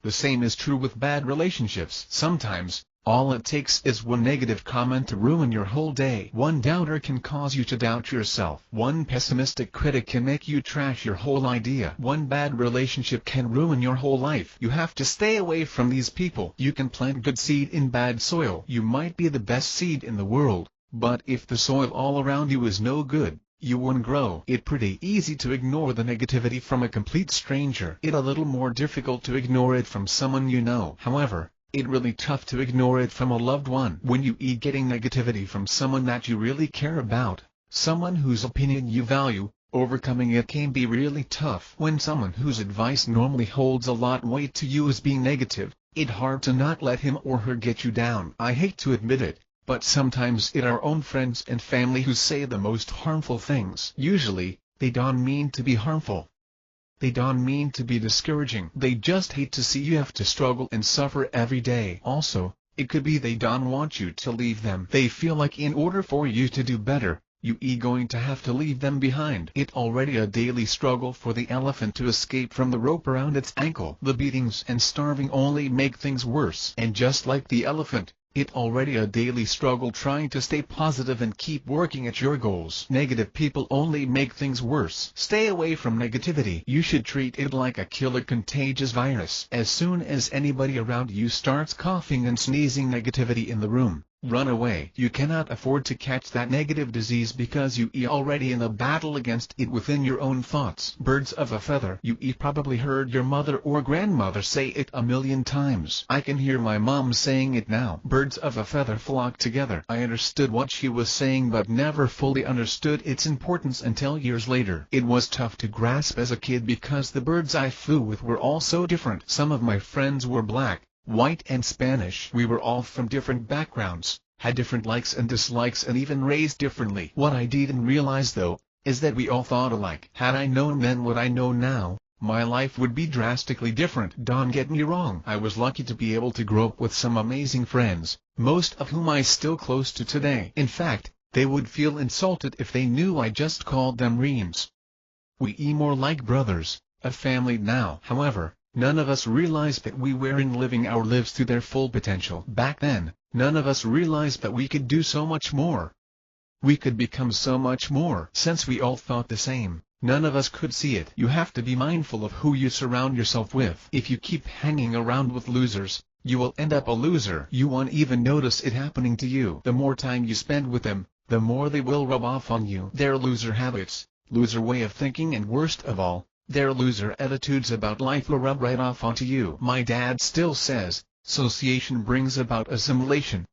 The same is true with bad relationships. Sometimes, All it takes is one negative comment to ruin your whole day. One doubter can cause you to doubt yourself. One pessimistic critic can make you trash your whole idea. One bad relationship can ruin your whole life. You have to stay away from these people. You can plant good seed in bad soil. You might be the best seed in the world, but if the soil all around you is no good, you won't grow. It's pretty easy to ignore the negativity from a complete stranger. It's a little more difficult to ignore it from someone you know. However, it's really tough to ignore it from a loved one. When you eat getting negativity from someone that you really care about, someone whose opinion you value, overcoming it can be really tough. When someone whose advice normally holds a lot weight to you is being negative, it's hard to not let him or her get you down. I hate to admit it, but sometimes it's our own friends and family who say the most harmful things. Usually, they don't mean to be harmful. They don't mean to be discouraging. They just hate to see you have to struggle and suffer every day. Also, it could be they don't want you to leave them. They feel like in order for you to do better, you are going to have to leave them behind. It's already a daily struggle for the elephant to escape from the rope around its ankle. The beatings and starving only make things worse. And just like the elephant, it's already a daily struggle trying to stay positive and keep working at your goals. Negative people only make things worse. Stay away from negativity. You should treat it like a killer contagious virus. As soon as anybody around you starts coughing and sneezing negativity in the room, run away. You cannot afford to catch that negative disease because you are already in a battle against it within your own thoughts. Birds of a feather. You probably heard your mother or grandmother say it a million times. I can hear my mom saying it now. Birds of a feather flock together. I understood what she was saying but never fully understood its importance until years later. It was tough to grasp as a kid because the birds I flew with were all so different. Some of my friends were black, white and Spanish. We were all from different backgrounds, had different likes and dislikes and even raised differently. What I didn't realize though, is that we all thought alike. Had I known then what I know now, my life would be drastically different. Don't get me wrong. I was lucky to be able to grow up with some amazing friends, most of whom I still close to today. In fact, they would feel insulted if they knew I just called them Reams. We are more like brothers, a family now. However, none of us realized that we weren't living our lives to their full potential. Back then, none of us realized that we could do so much more. We could become so much more. Since we all thought the same, none of us could see it. You have to be mindful of who you surround yourself with. If you keep hanging around with losers, you will end up a loser. You won't even notice it happening to you. The more time you spend with them, the more they will rub off on you. Their loser habits, loser way of thinking, and worst of all, their loser attitudes about life will rub right off onto you. My dad still says, association brings about assimilation.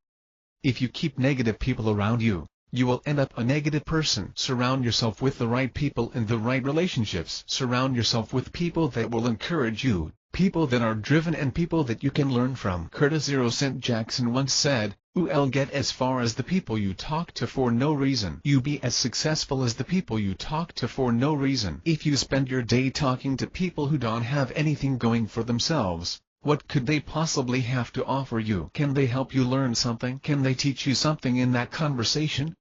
If you keep negative people around you, you will end up a negative person. Surround yourself with the right people in the right relationships. Surround yourself with people that will encourage you, people that are driven and people that you can learn from. Curtis Zero Cent Jackson once said, "You'll get as far as the people you talk to for no reason. You be as successful as the people you talk to for no reason." If you spend your day talking to people who don't have anything going for themselves, what could they possibly have to offer you? Can they help you learn something? Can they teach you something in that conversation?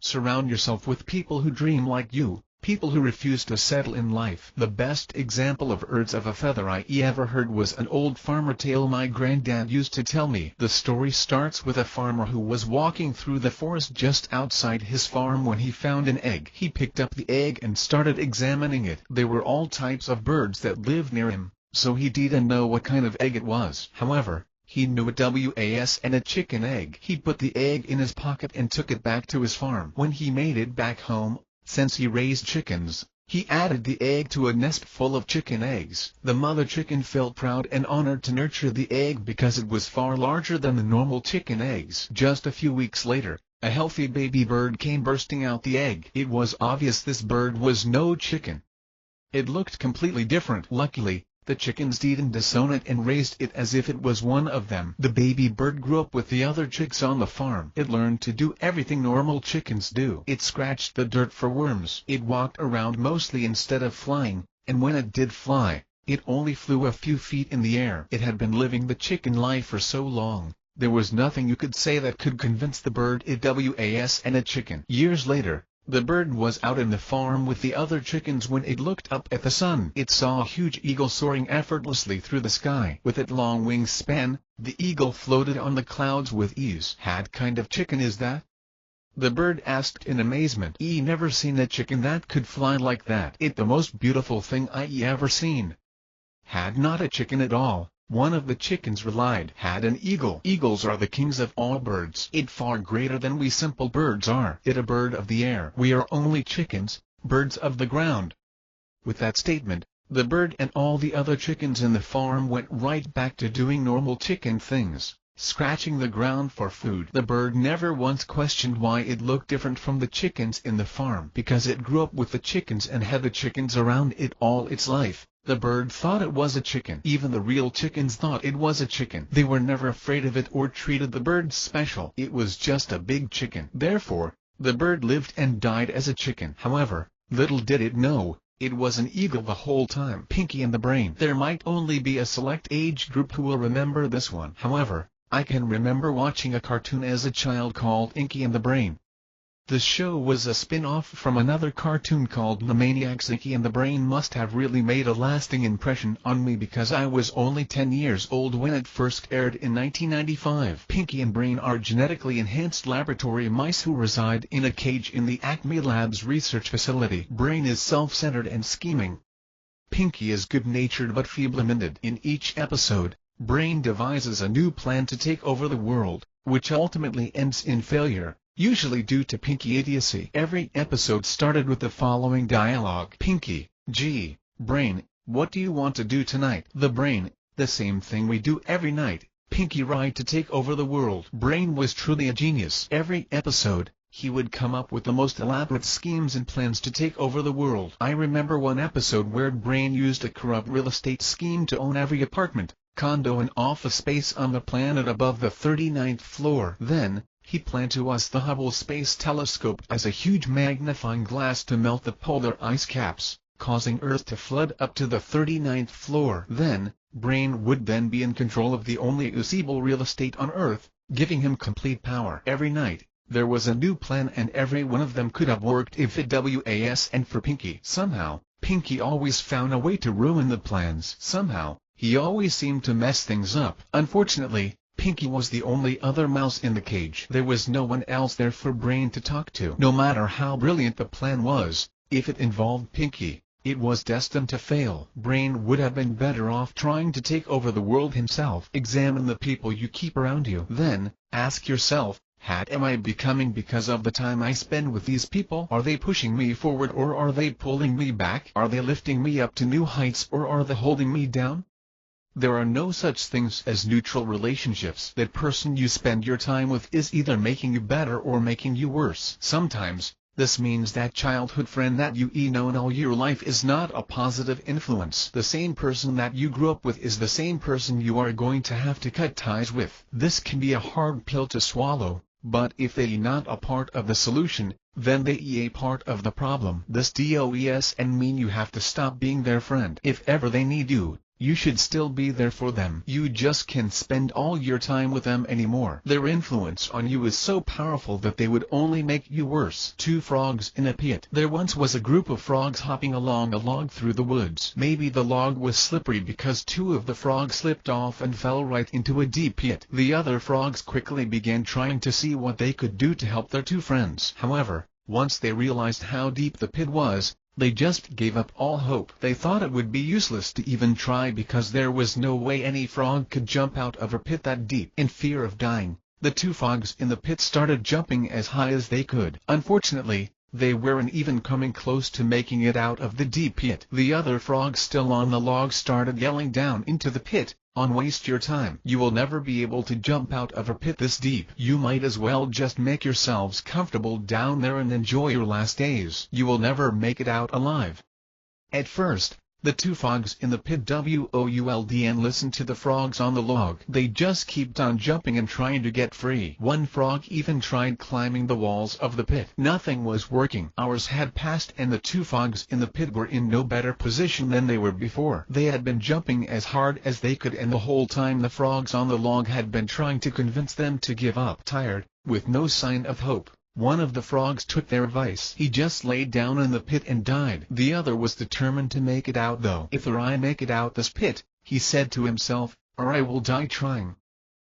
Surround yourself with people who dream like you, people who refuse to settle in life. The best example of birds of a feather I ever heard was an old farmer tale my granddad used to tell me. The story starts with a farmer who was walking through the forest just outside his farm when he found an egg. He picked up the egg and started examining it. There were all types of birds that lived near him, so he didn't know what kind of egg it was. However, he knew it was a chicken egg. He put the egg in his pocket and took it back to his farm. When he made it back home, since he raised chickens, he added the egg to a nest full of chicken eggs. The mother chicken felt proud and honored to nurture the egg because it was far larger than the normal chicken eggs. Just a few weeks later, a healthy baby bird came bursting out the egg. It was obvious this bird was no chicken. It looked completely different. Luckily, the chickens didn't disown it and raised it as if it was one of them. The baby bird grew up with the other chicks on the farm. It learned to do everything normal chickens do. It scratched the dirt for worms. It walked around mostly instead of flying, and when it did fly, it only flew a few feet in the air. It had been living the chicken life for so long, there was nothing you could say that could convince the bird it was a chicken. Years later, The bird was out in the farm with the other chickens when it looked up at the sun. It saw a huge eagle soaring effortlessly through the sky. With its long wingspan, the eagle floated on the clouds with ease. "What kind of chicken is that?" the bird asked in amazement. "I never seen a chicken that could fly like that. It the most beautiful thing I ever seen." Had not a chicken at all, one of the chickens replied. "Had an eagle. Eagles are the kings of all birds. It far greater than we simple birds are. It a bird of the air. We are only chickens, birds of the ground." With that statement, the bird and all the other chickens in the farm went right back to doing normal chicken things, scratching the ground for food. The bird never once questioned why it looked different from the chickens in the farm, because it grew up with the chickens and had the chickens around it all its life. The bird thought it was a chicken. Even the real chickens thought it was a chicken. They were never afraid of it or treated the bird special. It was just a big chicken. Therefore, the bird lived and died as a chicken. However, little did it know, it was an eagle the whole time. Pinky and the Brain. There might only be a select age group who will remember this one. However, I can remember watching a cartoon as a child called Inky and the Brain. The show was a spin-off from another cartoon called The Maniacs. Inky and the Brain must have really made a lasting impression on me because I was only 10 years old when it first aired in 1995. Pinky and Brain are genetically enhanced laboratory mice who reside in a cage in the Acme Labs research facility. Brain is self-centered and scheming. Pinky is good-natured but feeble-minded. In each episode, Brain devises a new plan to take over the world, which ultimately ends in failure, usually due to Pinky idiocy. Every episode started with the following dialogue. Pinky: "Gee, Brain, what do you want to do tonight?" The Brain: "The same thing we do every night." Pinky: "Right, to take over the world." Brain was truly a genius. Every episode, he would come up with the most elaborate schemes and plans to take over the world. I remember one episode where Brain used a corrupt real estate scheme to own every apartment, condo and office space on the planet above the 39th floor. Then, he planned to use the Hubble Space Telescope as a huge magnifying glass to melt the polar ice caps, causing Earth to flood up to the 39th floor. Then, Brain would then be in control of the only usable real estate on Earth, giving him complete power. Every night, there was a new plan and every one of them could have worked if it was and for Pinky. Somehow, Pinky always found a way to ruin the plans. Somehow, he always seemed to mess things up. Unfortunately, Pinky was the only other mouse in the cage. There was no one else there for Brain to talk to. No matter how brilliant the plan was, if it involved Pinky, it was destined to fail. Brain would have been better off trying to take over the world himself. Examine the people you keep around you. Then, ask yourself, what am I becoming because of the time I spend with these people? Are they pushing me forward or are they pulling me back? Are they lifting me up to new heights or are they holding me down? There are no such things as neutral relationships. That person you spend your time with is either making you better or making you worse. Sometimes, this means that childhood friend that you known all your life is not a positive influence. The same person that you grew up with is the same person you are going to have to cut ties with. This can be a hard pill to swallow, but if they not a part of the solution, then they a part of the problem. This does and mean you have to stop being their friend. If ever they need you, you should still be there for them. You just can't spend all your time with them anymore. Their influence on you is so powerful that they would only make you worse. Two frogs in a pit. There once was a group of frogs hopping along a log through the woods. Maybe the log was slippery because two of the frogs slipped off and fell right into a deep pit. The other frogs quickly began trying to see what they could do to help their two friends. However, once they realized how deep the pit was, they just gave up all hope. They thought it would be useless to even try because there was no way any frog could jump out of a pit that deep. In fear of dying, the two frogs in the pit started jumping as high as they could. Unfortunately, they weren't even coming close to making it out of the deep pit. The other frogs still on the log started yelling down into the pit, "Waste your time. You will never be able to jump out of a pit this deep. You might as well just make yourselves comfortable down there and enjoy your last days. You will never make it out alive." At first, the two frogs in the pit would and listened to the frogs on the log. They just kept on jumping and trying to get free. One frog even tried climbing the walls of the pit. Nothing was working. Hours had passed and the two frogs in the pit were in no better position than they were before. They had been jumping as hard as they could and the whole time the frogs on the log had been trying to convince them to give up. Tired, with no sign of hope, One of the frogs took their advice. He just laid down in the pit and died. The other was determined to make it out though. If I make it out this pit, he said to himself, or I will die trying.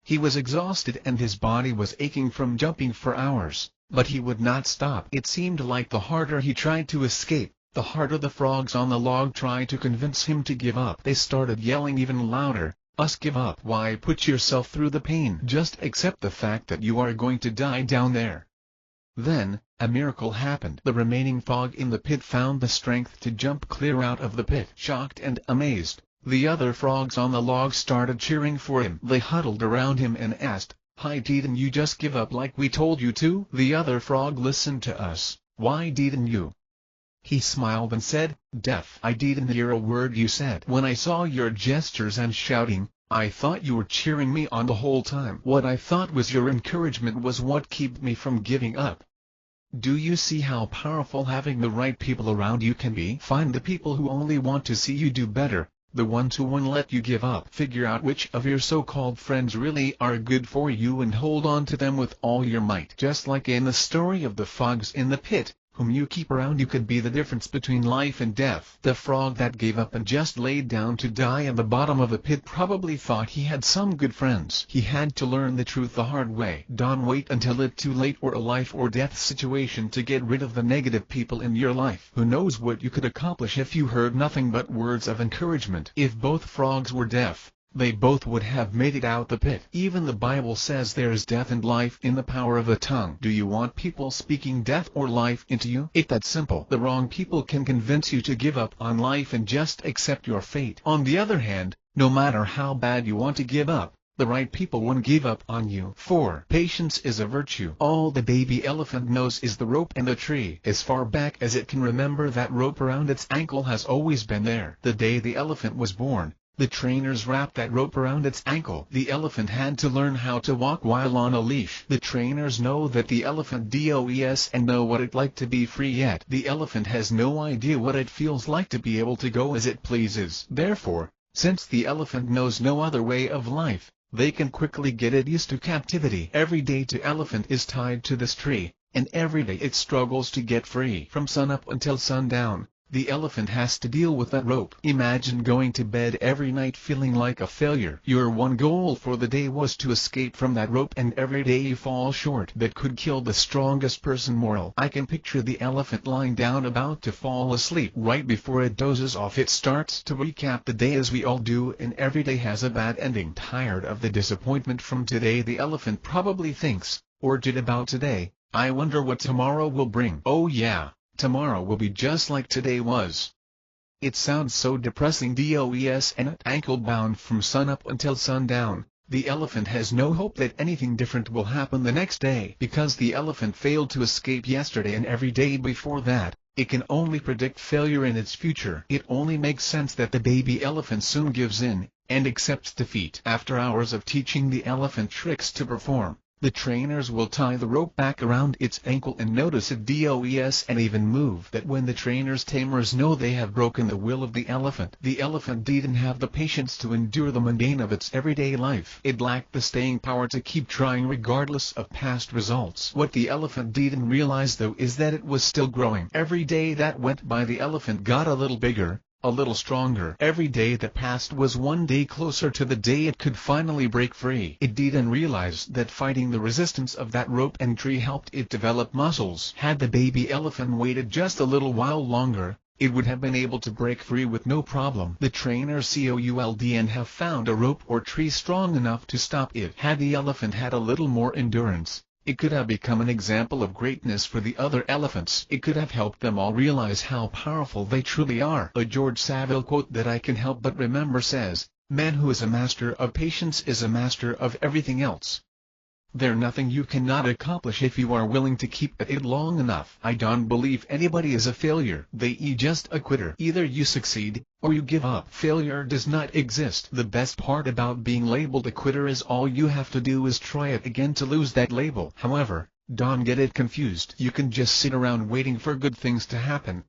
He was exhausted and his body was aching from jumping for hours, but he would not stop. It seemed like the harder he tried to escape, the harder the frogs on the log tried to convince him to give up. They started yelling even louder, "Us give up. Why put yourself through the pain? Just accept the fact that you are going to die down there." Then, a miracle happened. The remaining frog in the pit found the strength to jump clear out of the pit. Shocked and amazed, the other frogs on the log started cheering for him. They huddled around him and asked, "Hi, didn't you just give up like we told you to?" The other frog listened to us. "Why didn't you?" He smiled and said, "Deaf. I didn't hear a word you said. When I saw your gestures and shouting, I thought you were cheering me on the whole time. What I thought was your encouragement was what kept me from giving up." Do you see how powerful having the right people around you can be? Find the people who only want to see you do better, the ones who won't let you give up. Figure out which of your so-called friends really are good for you and hold on to them with all your might. Just like in the story of the frogs in the pit, whom you keep around you could be the difference between life and death. The frog that gave up and just laid down to die at the bottom of the pit probably thought he had some good friends. He had to learn the truth the hard way. Don't wait until it's too late or a life or death situation to get rid of the negative people in your life. Who knows what you could accomplish if you heard nothing but words of encouragement. If both frogs were deaf, they both would have made it out the pit. Even the Bible says there is death and life in the power of the tongue. Do you want people speaking death or life into you? It's that simple. The wrong people can convince you to give up on life and just accept your fate. On the other hand, no matter how bad you want to give up, the right people won't give up on you. 4. Patience is a virtue. All the baby elephant knows is the rope and the tree. As far back as it can remember, that rope around its ankle has always been there. The day the elephant was born, the trainers wrapped that rope around its ankle. The elephant had to learn how to walk while on a leash. The trainers know that the elephant does and know what it's like to be free, yet the elephant has no idea what it feels like to be able to go as it pleases. Therefore, since the elephant knows no other way of life, they can quickly get it used to captivity. Every day the elephant is tied to this tree, and every day it struggles to get free. From sunup until sundown, the elephant has to deal with that rope. Imagine going to bed every night feeling like a failure. Your one goal for the day was to escape from that rope, and every day you fall short. That could kill the strongest person. Moral: I can picture the elephant lying down about to fall asleep. Right before it dozes off, it starts to recap the day, as we all do, and every day has a bad ending. Tired of the disappointment from today, the elephant probably thinks, or did, about today, "I wonder what tomorrow will bring. Oh yeah, tomorrow will be just like today was." It sounds so depressing. And ankle-bound from sunup until sundown, the elephant has no hope that anything different will happen the next day. Because the elephant failed to escape yesterday and every day before that, it can only predict failure in its future. It only makes sense that the baby elephant soon gives in, and accepts defeat. After hours of teaching the elephant tricks to perform, the trainers will tie the rope back around its ankle and notice it does and even move. That when the trainers' tamers know they have broken the will of the elephant didn't have the patience to endure the mundane of its everyday life. It lacked the staying power to keep trying regardless of past results. What the elephant didn't realize though is that it was still growing. Every day that went by, the elephant got a little bigger, a little stronger. Every day that passed was one day closer to the day it could finally break free. It didn't realize that fighting the resistance of that rope and tree helped it develop muscles. Had the baby elephant waited just a little while longer, it would have been able to break free with no problem. The trainers could have found a rope or tree strong enough to stop it. Had the elephant had a little more endurance, it could have become an example of greatness for the other elephants. It could have helped them all realize how powerful they truly are. A George Savile quote that I can help but remember says, "Man who is a master of patience is a master of everything else." There's nothing you cannot accomplish if you are willing to keep at it long enough. I don't believe anybody is a failure. They just a quitter. Either you succeed, or you give up. Failure does not exist. The best part about being labeled a quitter is all you have to do is try it again to lose that label. However, don't get it confused. You can just sit around waiting for good things to happen.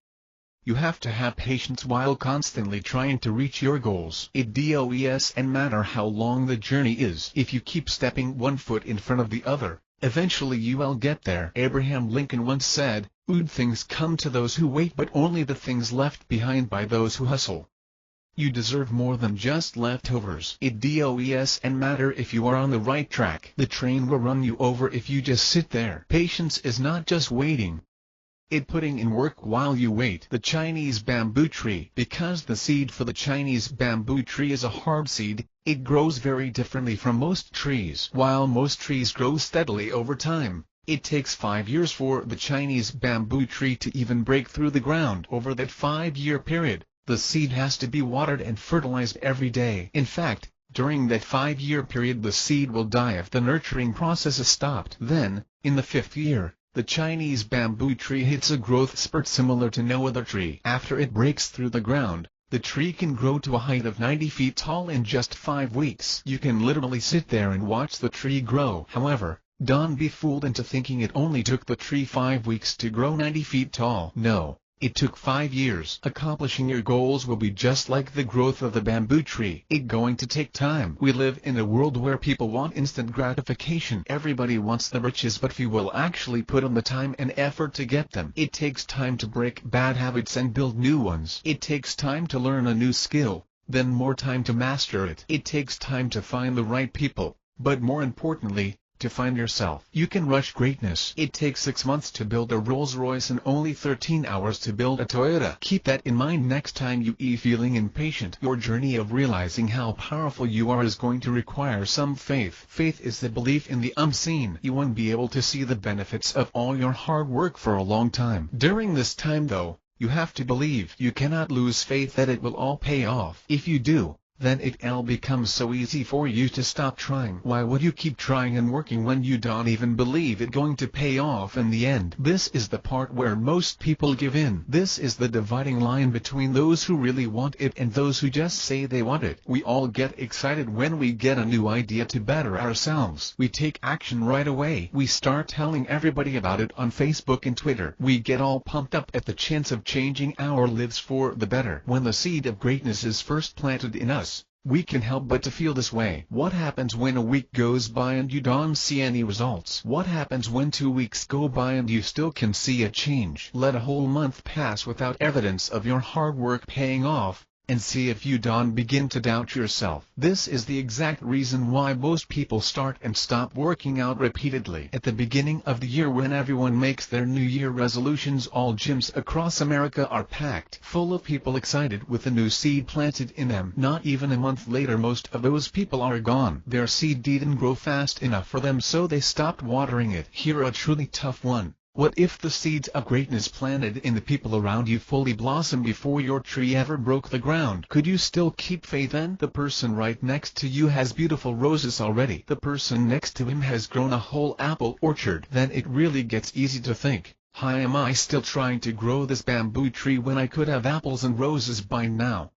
You have to have patience while constantly trying to reach your goals. It does and matter how long the journey is. If you keep stepping one foot in front of the other, Eventually you'll get there. Abraham Lincoln once said, "Good things come to those who wait, but only the things left behind by those who hustle." You deserve more than just leftovers. It doesn't matter if you are on the right track. The train will run you over if you just sit there. Patience is not just waiting. It's putting in work while you wait. The Chinese bamboo tree. Because the seed for the Chinese bamboo tree is a hard seed, it grows very differently from most trees. While most trees grow steadily over time, it takes 5 years for the Chinese bamboo tree to even break through the ground. Over that 5-year period, the seed has to be watered and fertilized every day. In fact, during that 5-year period the seed will die if the nurturing process is stopped. Then, in the 5th year, the Chinese bamboo tree hits a growth spurt similar to no other tree. After it breaks through the ground, the tree can grow to a height of 90 feet tall in just 5 weeks. You can literally sit there and watch the tree grow. However, don't be fooled into thinking it only took the tree 5 weeks to grow 90 feet tall. No. It took 5 years. Accomplishing your goals will be just like the growth of the bamboo tree. It's going to take time. We live in a world where people want instant gratification. Everybody wants the riches, but few will actually put in the time and effort to get them. It takes time to break bad habits and build new ones. It takes time to learn a new skill, then more time to master it. It takes time to find the right people, but more importantly, to find yourself. You can rush greatness. It takes 6 months to build a Rolls-Royce and only 13 hours to build a Toyota. Keep that in mind next time you feeling impatient. Your journey of realizing how powerful you are is going to require some faith. Faith is the belief in the unseen. You won't be able to see the benefits of all your hard work for a long time. During this time though, you have to believe. You cannot lose faith that it will all pay off. If you do, then it'll become so easy for you to stop trying. Why would you keep trying and working when you don't even believe it's going to pay off in the end? This is the part where most people give in. This is the dividing line between those who really want it and those who just say they want it. We all get excited when we get a new idea to better ourselves. We take action right away. We start telling everybody about it on Facebook and Twitter. We get all pumped up at the chance of changing our lives for the better. When the seed of greatness is first planted in us, we can help but to feel this way. What happens when a week goes by and you don't see any results? What happens when 2 weeks go by and you still can see a change? Let a whole month pass without evidence of your hard work paying off, and see if you don't begin to doubt yourself. This is the exact reason why most people start and stop working out repeatedly. At the beginning of the year when everyone makes their New Year resolutions, all gyms across America are packed full of people excited with a new seed planted in them. Not even a month later most of those people are gone. Their seed didn't grow fast enough for them, so they stopped watering it. Here a truly tough one. What if the seeds of greatness planted in the people around you fully blossomed before your tree ever broke the ground? Could you still keep faith then? The person right next to you has beautiful roses already. The person next to him has grown a whole apple orchard. Then it really gets easy to think, why am I still trying to grow this bamboo tree when I could have apples and roses by now?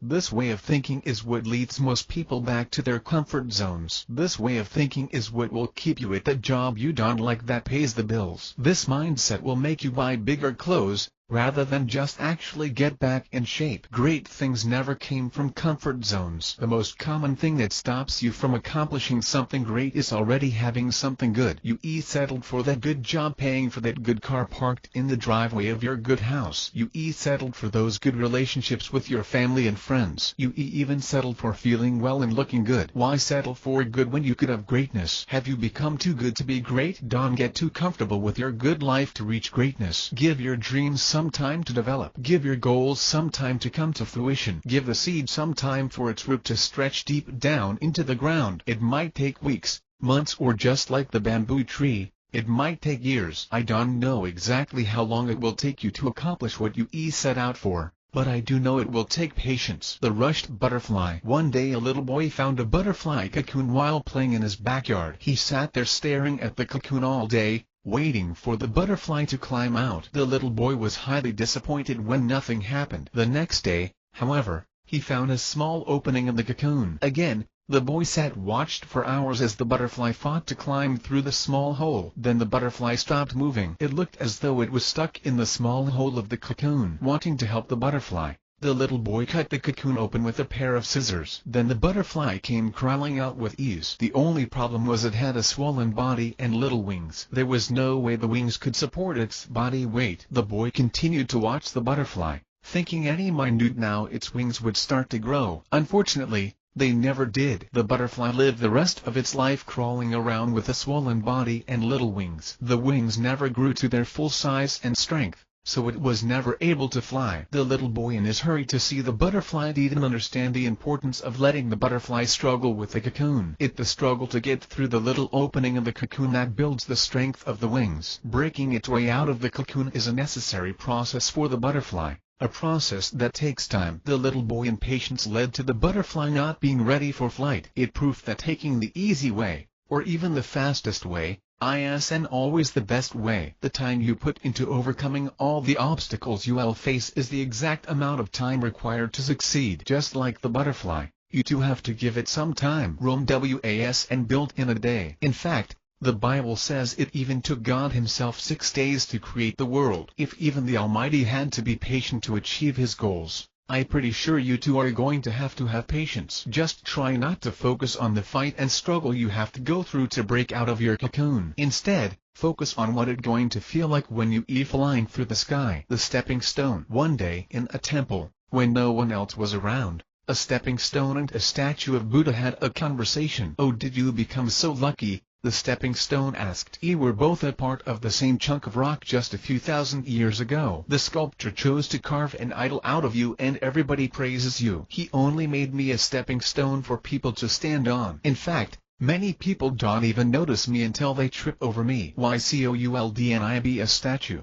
This way of thinking is what leads most people back to their comfort zones. This way of thinking is what will keep you at that job you don't like that pays the bills. This mindset will make you buy bigger clothes, rather than just actually get back in shape. Great things never came from comfort zones. The most common thing that stops you from accomplishing something great is already having something good. You settled for that good job paying for that good car parked in the driveway of your good house. You settled for those good relationships with your family and friends. You even settled for feeling well and looking good. Why settle for good when you could have greatness? Have you become too good to be great? Don't get too comfortable with your good life to reach greatness. Give your dreams some time to develop. Give your goals some time to come to fruition. Give the seed some time for its root to stretch deep down into the ground. It might take weeks, months, or just like the bamboo tree, it might take years. I don't know exactly how long it will take you to accomplish what you set out for, but I do know it will take patience. The rushed butterfly. One day a little boy found a butterfly cocoon while playing in his backyard. He sat there staring at the cocoon all day, waiting for the butterfly to climb out. The little boy was highly disappointed when nothing happened. The next day, however, he found a small opening in the cocoon. Again, the boy watched for hours as the butterfly fought to climb through the small hole. Then the butterfly stopped moving. It looked as though it was stuck in the small hole of the cocoon. Wanting to help the butterfly, The little boy cut the cocoon open with a pair of scissors. Then the butterfly came crawling out with ease. The only problem was it had a swollen body and little wings. There was no way the wings could support its body weight. The boy continued to watch the butterfly, thinking any minute now its wings would start to grow. Unfortunately, they never did. The butterfly lived the rest of its life crawling around with a swollen body and little wings. The wings never grew to their full size and strength, so it was never able to fly. The little boy in his hurry to see the butterfly didn't understand the importance of letting the butterfly struggle with the cocoon. It's the struggle to get through the little opening of the cocoon that builds the strength of the wings. Breaking its way out of the cocoon is a necessary process for the butterfly, a process that takes time. The little boy impatience led to the butterfly not being ready for flight. It proved that taking the easy way, or even the fastest way, isn't always the best way. The time you put into overcoming all the obstacles you'll face is the exact amount of time required to succeed. Just like the butterfly, you too have to give it some time. Rome was built in a day. In fact, the Bible says it even took God himself 6 days to create the world. If even the Almighty had to be patient to achieve his goals, I'm pretty sure you too are going to have patience. Just try not to focus on the fight and struggle you have to go through to break out of your cocoon. Instead, focus on what it's going to feel like when you are flying through the sky. The stepping stone. One day in a temple, when no one else was around, a stepping stone and a statue of Buddha had a conversation. "Oh, did you become so lucky?" the stepping stone asked. "We were both a part of the same chunk of rock just a few thousand years ago. The sculptor chose to carve an idol out of you and everybody praises you. He only made me a stepping stone for people to stand on. In fact, many people don't even notice me until they trip over me. Why could I be a statue?"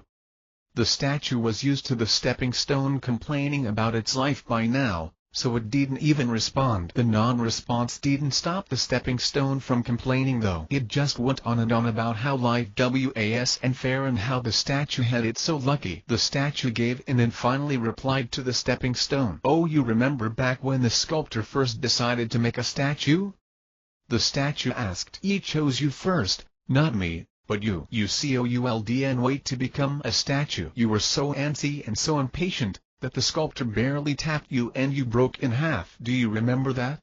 The statue was used to the stepping stone complaining about its life by now, so it didn't even respond. The non-response didn't stop the stepping stone from complaining though. It just went on and on about how life was unfair and how the statue had it so lucky. The statue gave in and finally replied to the stepping stone. "Oh, you remember back when the sculptor first decided to make a statue?" the statue asked. "He chose you first, not me, but you could wait to become a statue. You were so antsy and so impatient that the sculptor barely tapped you and you broke in half. Do you remember that?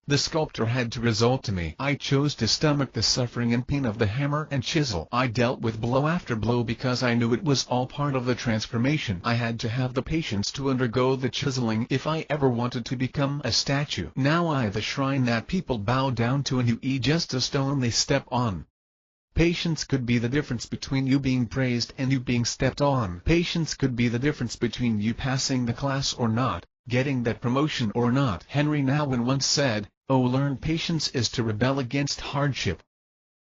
The sculptor had to resort to me. I chose to stomach the suffering and pain of the hammer and chisel. I dealt with blow after blow because I knew it was all part of the transformation. I had to have the patience to undergo the chiseling if I ever wanted to become a statue. Now I the shrine that people bow down to and you just a stone they step on." Patience could be the difference between you being praised and you being stepped on. Patience could be the difference between you passing the class or not, getting that promotion or not. Henry Nouwen once said, "Oh, learn patience is to rebel against hardship."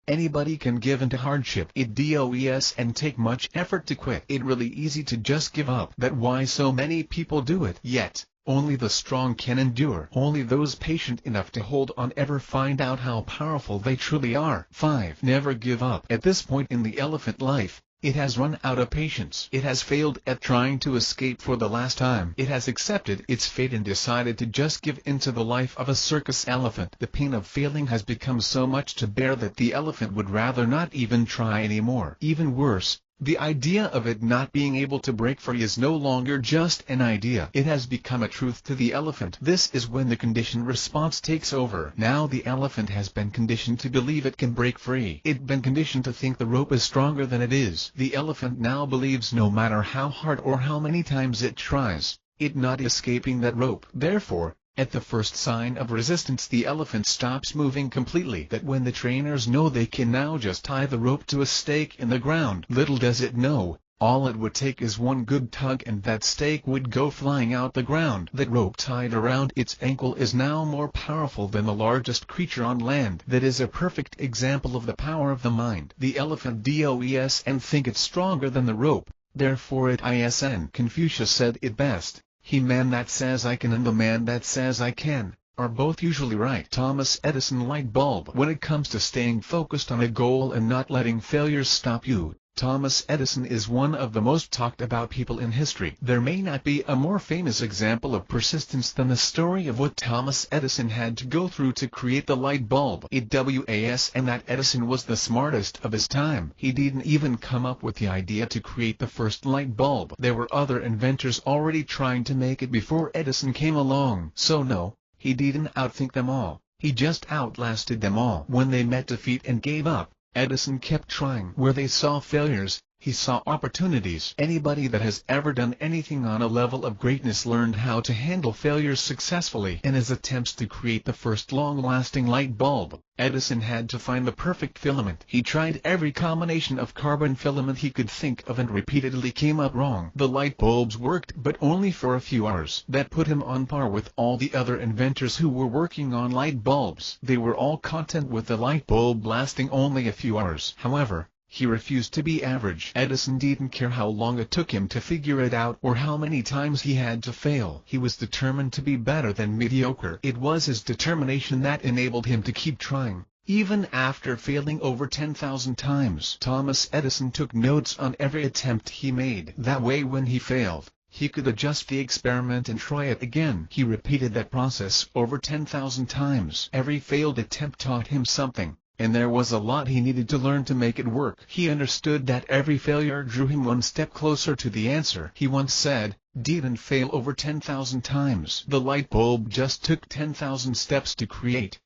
Anybody can give in to hardship. It does and take much effort to quit. It's really easy to just give up. That's why so many people do it. Yet, only the strong can endure. Only those patient enough to hold on ever find out how powerful they truly are. 5. Never give up. At this point in the elephant life, it has run out of patience. It has failed at trying to escape for the last time. It has accepted its fate and decided to just give into the life of a circus elephant. The pain of failing has become so much to bear that the elephant would rather not even try anymore. Even worse, the idea of it not being able to break free is no longer just an idea. It has become a truth to the elephant. This is when the conditioned response takes over. Now the elephant has been conditioned to believe it can break free. It's been conditioned to think the rope is stronger than it is. The elephant now believes no matter how hard or how many times it tries, it's not escaping that rope. Therefore, at the first sign of resistance the elephant stops moving completely. That when the trainers know they can now just tie the rope to a stake in the ground. Little does it know, all it would take is one good tug and that stake would go flying out the ground. That rope tied around its ankle is now more powerful than the largest creature on land. That is a perfect example of the power of the mind. The elephant does and think it's stronger than the rope, therefore it isn't. Confucius said it best. "He man that says I can and the man that says I can, are both usually right." Thomas Edison light bulb. When it comes to staying focused on a goal and not letting failures stop you, Thomas Edison is one of the most talked about people in history. There may not be a more famous example of persistence than the story of what Thomas Edison had to go through to create the light bulb. And that Edison was the smartest of his time. He didn't even come up with the idea to create the first light bulb. There were other inventors already trying to make it before Edison came along. So no, he didn't outthink them all. He just outlasted them all. When they met defeat and gave up, Edison kept trying. Where they saw failures, he saw opportunities. Anybody that has ever done anything on a level of greatness learned how to handle failures successfully. In his attempts to create the first long-lasting light bulb, Edison had to find the perfect filament. He tried every combination of carbon filament he could think of and repeatedly came up wrong. The light bulbs worked, but only for a few hours. That put him on par with all the other inventors who were working on light bulbs. They were all content with the light bulb lasting only a few hours. However, he refused to be average. Edison didn't care how long it took him to figure it out or how many times he had to fail. He was determined to be better than mediocre. It was his determination that enabled him to keep trying, even after failing over 10,000 times. Thomas Edison took notes on every attempt he made. That way when he failed, he could adjust the experiment and try it again. He repeated that process over 10,000 times. Every failed attempt taught him something, and there was a lot he needed to learn to make it work. He understood that every failure drew him one step closer to the answer. He once said, "Didn't fail over 10,000 times. The light bulb just took 10,000 steps to create."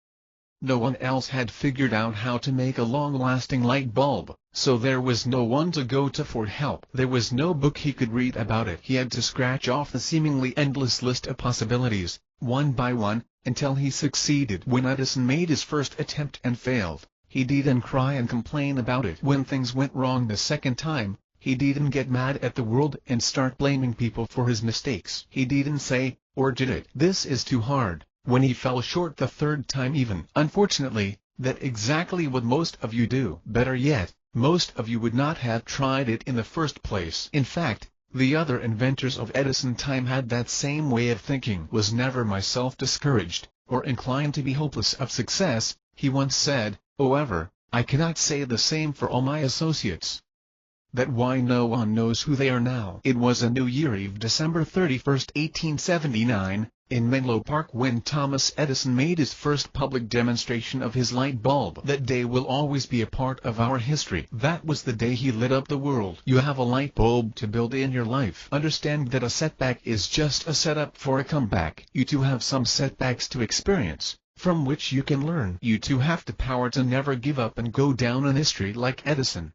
No one else had figured out how to make a long-lasting light bulb, so there was no one to go to for help. There was no book he could read about it. He had to scratch off the seemingly endless list of possibilities, one by one, until he succeeded. When Edison made his first attempt and failed, he didn't cry and complain about it. When things went wrong the second time, he didn't get mad at the world and start blaming people for his mistakes. He didn't say, "Or did it? This is too hard," when he fell short the third time even. Unfortunately, that's exactly what most of you do. Better yet, most of you would not have tried it in the first place. In fact, the other inventors of Edison time had that same way of thinking. "Was never myself discouraged, or inclined to be hopeless of success," he once said. However, I cannot say the same for all my associates. That's why no one knows who they are now. It was a New Year Eve, December 31st, 1879, in Menlo Park when Thomas Edison made his first public demonstration of his light bulb. That day will always be a part of our history. That was the day he lit up the world. You have a light bulb to build in your life. Understand that a setback is just a setup for a comeback. You too have some setbacks to experience, from which you can learn. You too have the power to never give up and go down in history like Edison.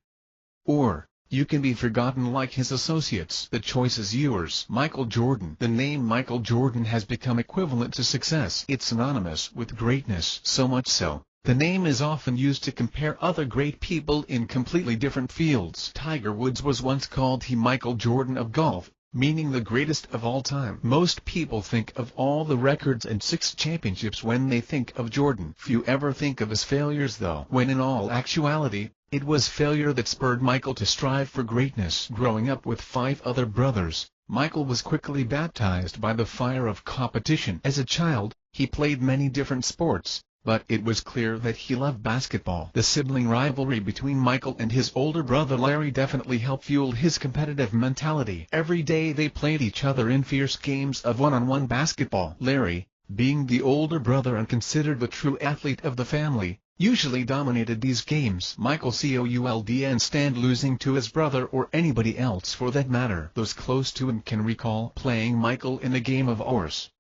Or you can be forgotten like his associates. The choice is yours. Michael Jordan. The name Michael Jordan has become equivalent to success. It's synonymous with greatness. So much so, the name is often used to compare other great people in completely different fields. Tiger Woods was once called the Michael Jordan of golf, meaning the greatest of all time. Most people think of all the records and 6 championships when they think of Jordan. Few ever think of his failures though, when in all actuality, it was failure that spurred Michael to strive for greatness. Growing up with 5 other brothers, Michael was quickly baptized by the fire of competition. As a child, he played many different sports, but it was clear that he loved basketball. The sibling rivalry between Michael and his older brother Larry definitely helped fuel his competitive mentality. Every day they played each other in fierce games of one-on-one basketball. Larry, being the older brother and considered the true athlete of the family, usually dominated these games. Michael couldn't stand losing to his brother or anybody else for that matter. Those close to him can recall playing Michael in a game of horse.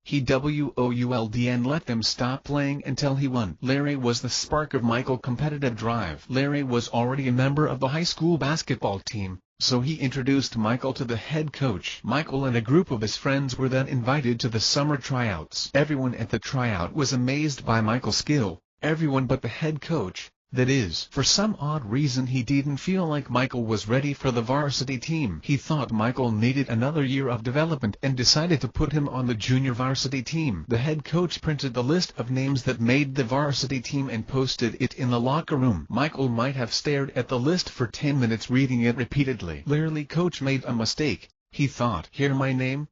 He wouldn't let them stop playing until he won. Larry was the spark of Michael's competitive drive. Larry was already a member of the high school basketball team, so he introduced Michael to the head coach. Michael and a group of his friends were then invited to the summer tryouts. Everyone at the tryout was amazed by Michael's skill. Everyone but the head coach, that is. For some odd reason he didn't feel like Michael was ready for the varsity team. He thought Michael needed another year of development and decided to put him on the junior varsity team. The head coach printed the list of names that made the varsity team and posted it in the locker room. Michael might have stared at the list for 10 minutes reading it repeatedly. Clearly coach made a mistake, he thought. Hear my name?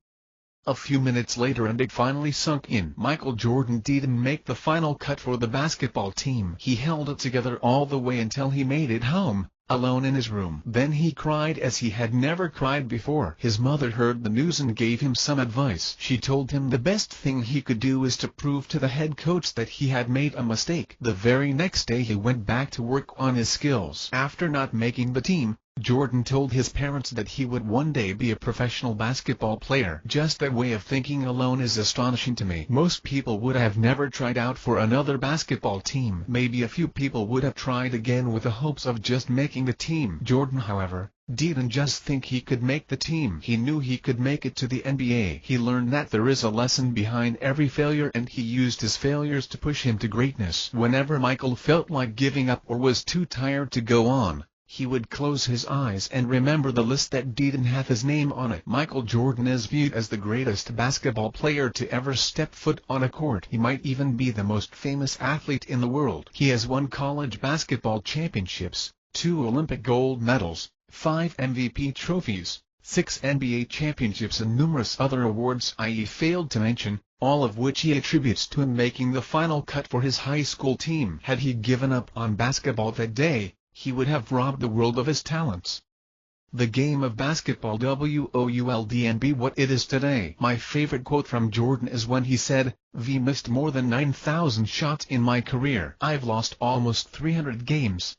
A few minutes later and it finally sunk in. Michael Jordan didn't make the final cut for the basketball team. He held it together all the way until he made it home, alone in his room. Then he cried as he had never cried before. His mother heard the news and gave him some advice. She told him the best thing he could do is to prove to the head coach that he had made a mistake. The very next day he went back to work on his skills. After not making the team, Jordan told his parents that he would one day be a professional basketball player. Just that way of thinking alone is astonishing to me. Most people would have never tried out for another basketball team. Maybe a few people would have tried again with the hopes of just making the team. Jordan, however, didn't just think he could make the team. He knew he could make it to the NBA. He learned that there is a lesson behind every failure, and he used his failures to push him to greatness. Whenever Michael felt like giving up or was too tired to go on, he would close his eyes and remember the list that didn't have his name on it. Michael Jordan is viewed as the greatest basketball player to ever step foot on a court. He might even be the most famous athlete in the world. He has won college basketball championships, 2 Olympic gold medals, 5 MVP trophies, 6 NBA championships and numerous other awards I failed to mention, all of which he attributes to him making the final cut for his high school team. Had he given up on basketball that day, he would have robbed the world of his talents. The game of basketball wouldn't be what it is today. My favorite quote from Jordan is when he said, "We missed more than 9,000 shots in my career. I've lost almost 300 games.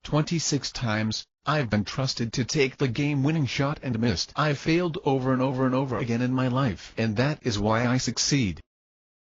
26 times, I've been trusted to take the game-winning shot and missed. I've failed over and over and over again in my life. And that is why I succeed."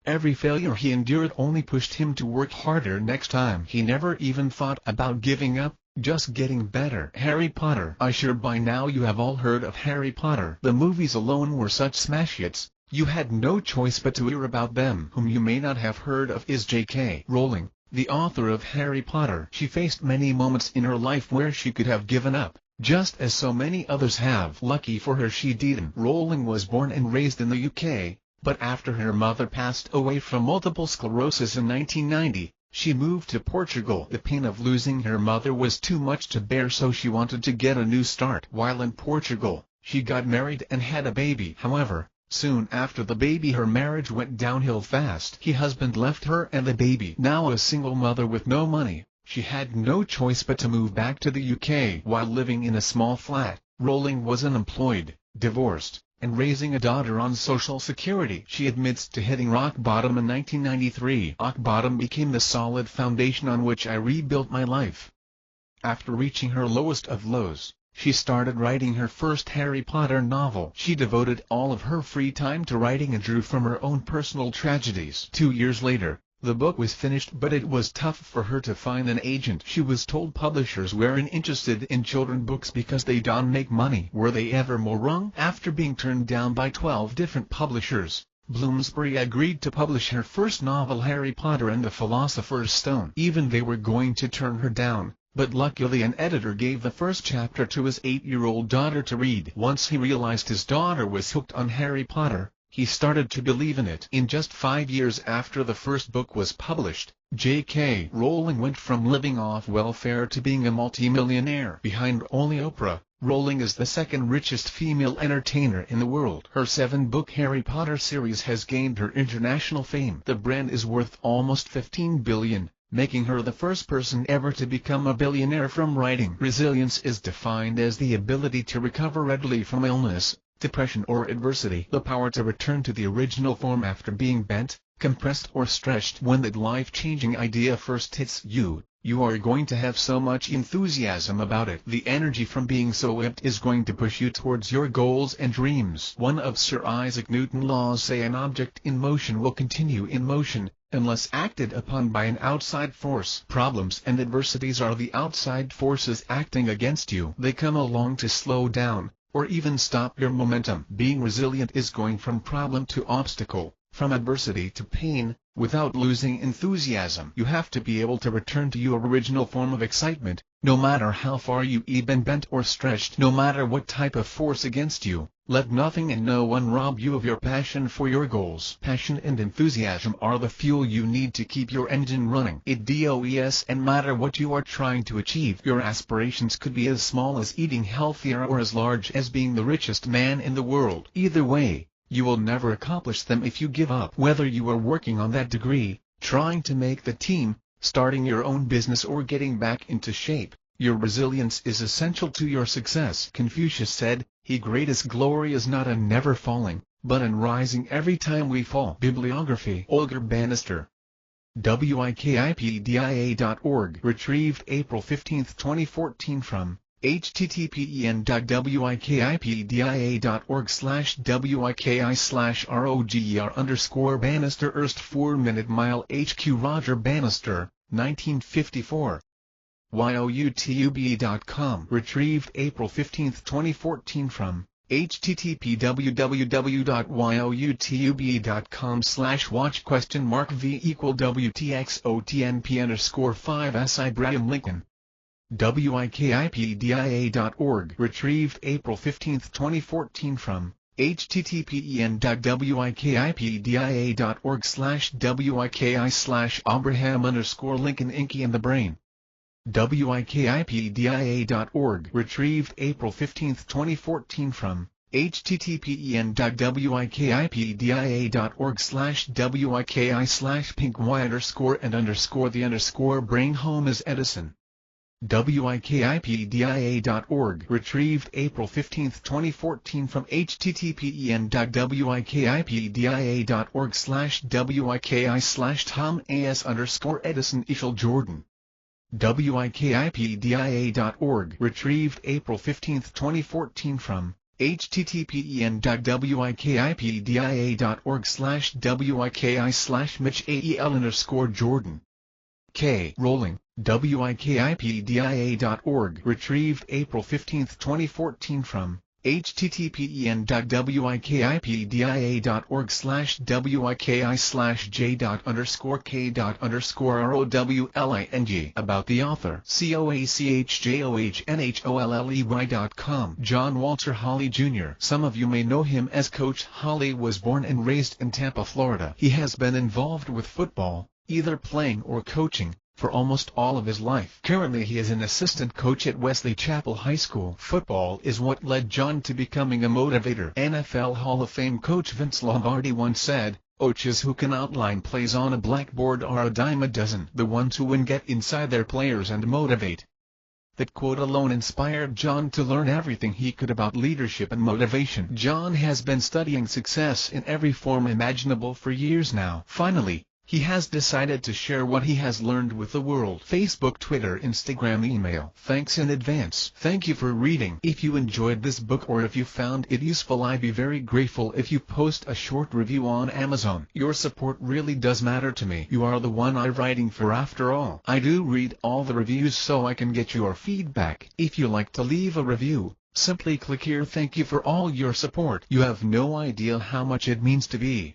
Every failure he endured only pushed him to work harder next time. He never even thought about giving up, just getting better. Harry Potter. I'm sure by now you have all heard of Harry Potter. The movies alone were such smash hits, you had no choice but to hear about them. Whom you may not have heard of is J.K. Rowling, the author of Harry Potter. She faced many moments in her life where she could have given up, just as so many others have. Lucky for her, she didn't. Rowling was born and raised in the UK. But after her mother passed away from multiple sclerosis in 1990, she moved to Portugal. The pain of losing her mother was too much to bear, so she wanted to get a new start. While in Portugal, she got married and had a baby. However, soon after the baby her marriage went downhill fast. Her husband left her and the baby. Now a single mother with no money, she had no choice but to move back to the UK. While living in a small flat, Rowling was unemployed, divorced, and raising a daughter on Social Security. She admits to hitting rock bottom in 1993. Rock bottom became the solid foundation on which I rebuilt my life. After reaching her lowest of lows, she started writing her first Harry Potter novel. She devoted all of her free time to writing and drew from her own personal tragedies. 2 years later, the book was finished, but it was tough for her to find an agent. She was told publishers weren't interested in children's books because they don't make money. Were they ever more wrong? After being turned down by 12 different publishers, Bloomsbury agreed to publish her first novel, Harry Potter and the Philosopher's Stone. Even they were going to turn her down, but luckily an editor gave the first chapter to his 8-year-old daughter to read. Once he realized his daughter was hooked on Harry Potter, he started to believe in it. In just 5 years after the first book was published, J.K. Rowling went from living off welfare to being a multimillionaire. Behind only Oprah, Rowling is the second richest female entertainer in the world. Her 7-book Harry Potter series has gained her international fame. The brand is worth almost $15 billion, making her the first person ever to become a billionaire from writing. Resilience is defined as the ability to recover readily from illness, depression or adversity. The power to return to the original form after being bent, compressed or stretched. When that life-changing idea first hits you, you are going to have so much enthusiasm about it. The energy from being so whipped is going to push you towards your goals and dreams. One of Sir Isaac Newton's laws say an object in motion will continue in motion, unless acted upon by an outside force. Problems and adversities are the outside forces acting against you. They come along to slow down, or even stop your momentum. Being resilient is going from problem to obstacle, from adversity to pain, without losing enthusiasm. You have to be able to return to your original form of excitement, no matter how far you've been bent or stretched. No matter what type of force against you, let nothing and no one rob you of your passion for your goals. Passion and enthusiasm are the fuel you need to keep your engine running. It does and matter what you are trying to achieve. Your aspirations could be as small as eating healthier or as large as being the richest man in the world. Either way, you will never accomplish them if you give up. Whether you are working on that degree, trying to make the team, starting your own business or getting back into shape, Your resilience is essential to your success. Confucius said, "His greatest glory is not in never falling, but in rising every time we fall." Bibliography. Olga Bannister. Wikipedia.org. Retrieved April 15, 2014 from http://wiki/roger_Bannister Erst 4-Minute Mile HQ Roger Bannister, 1954. youtube.com. Retrieved April 15, 2014 from http://watch?v=wtxotnp_5 Abraham Lincoln. wikipedia.org. Retrieved April 15, 2014 from http://wiki/Abraham_Lincoln Inky and the Brain. wikipedia.org. Retrieved April 15, 2014 from http://wiki/Pinkwhy_and_the_Brain. Home is Edison. wikipedia.org. Retrieved April 15, 2014 from http://wiki/Tom_As_Edison Ishel Jordan. wikipedia.org. Retrieved April 15, 2014 from http://wiki/Mitch_AEL_Jordan. K. Rowling. wikipedia.org. Retrieved April 15, 2014 from http://wiki/J._K_ROWLING. About the author. COACHJOHNHOLLEY.com. John Walter Holley Jr. Some of you may know him as Coach Holley. Was born and raised in Tampa, Florida. He has been involved with football, either playing or coaching, for almost all of his life. Currently he is an assistant coach at Wesley Chapel High School. Football is what led John to becoming a motivator. NFL Hall of Fame coach Vince Lombardi once said, "Coaches who can outline plays on a blackboard are a dime a dozen. The ones who win get inside their players and motivate." That quote alone inspired John to learn everything he could about leadership and motivation. John has been studying success in every form imaginable for years now. Finally, he has decided to share what he has learned with the world. Facebook, Twitter, Instagram, email. Thanks in advance. Thank you for reading. If you enjoyed this book or if you found it useful, I'd be very grateful if you post a short review on Amazon. Your support really does matter to me. You are the one I'm writing for after all. I do read all the reviews so I can get your feedback. If you like to leave a review, simply click here. Thank you for all your support. You have no idea how much it means to me.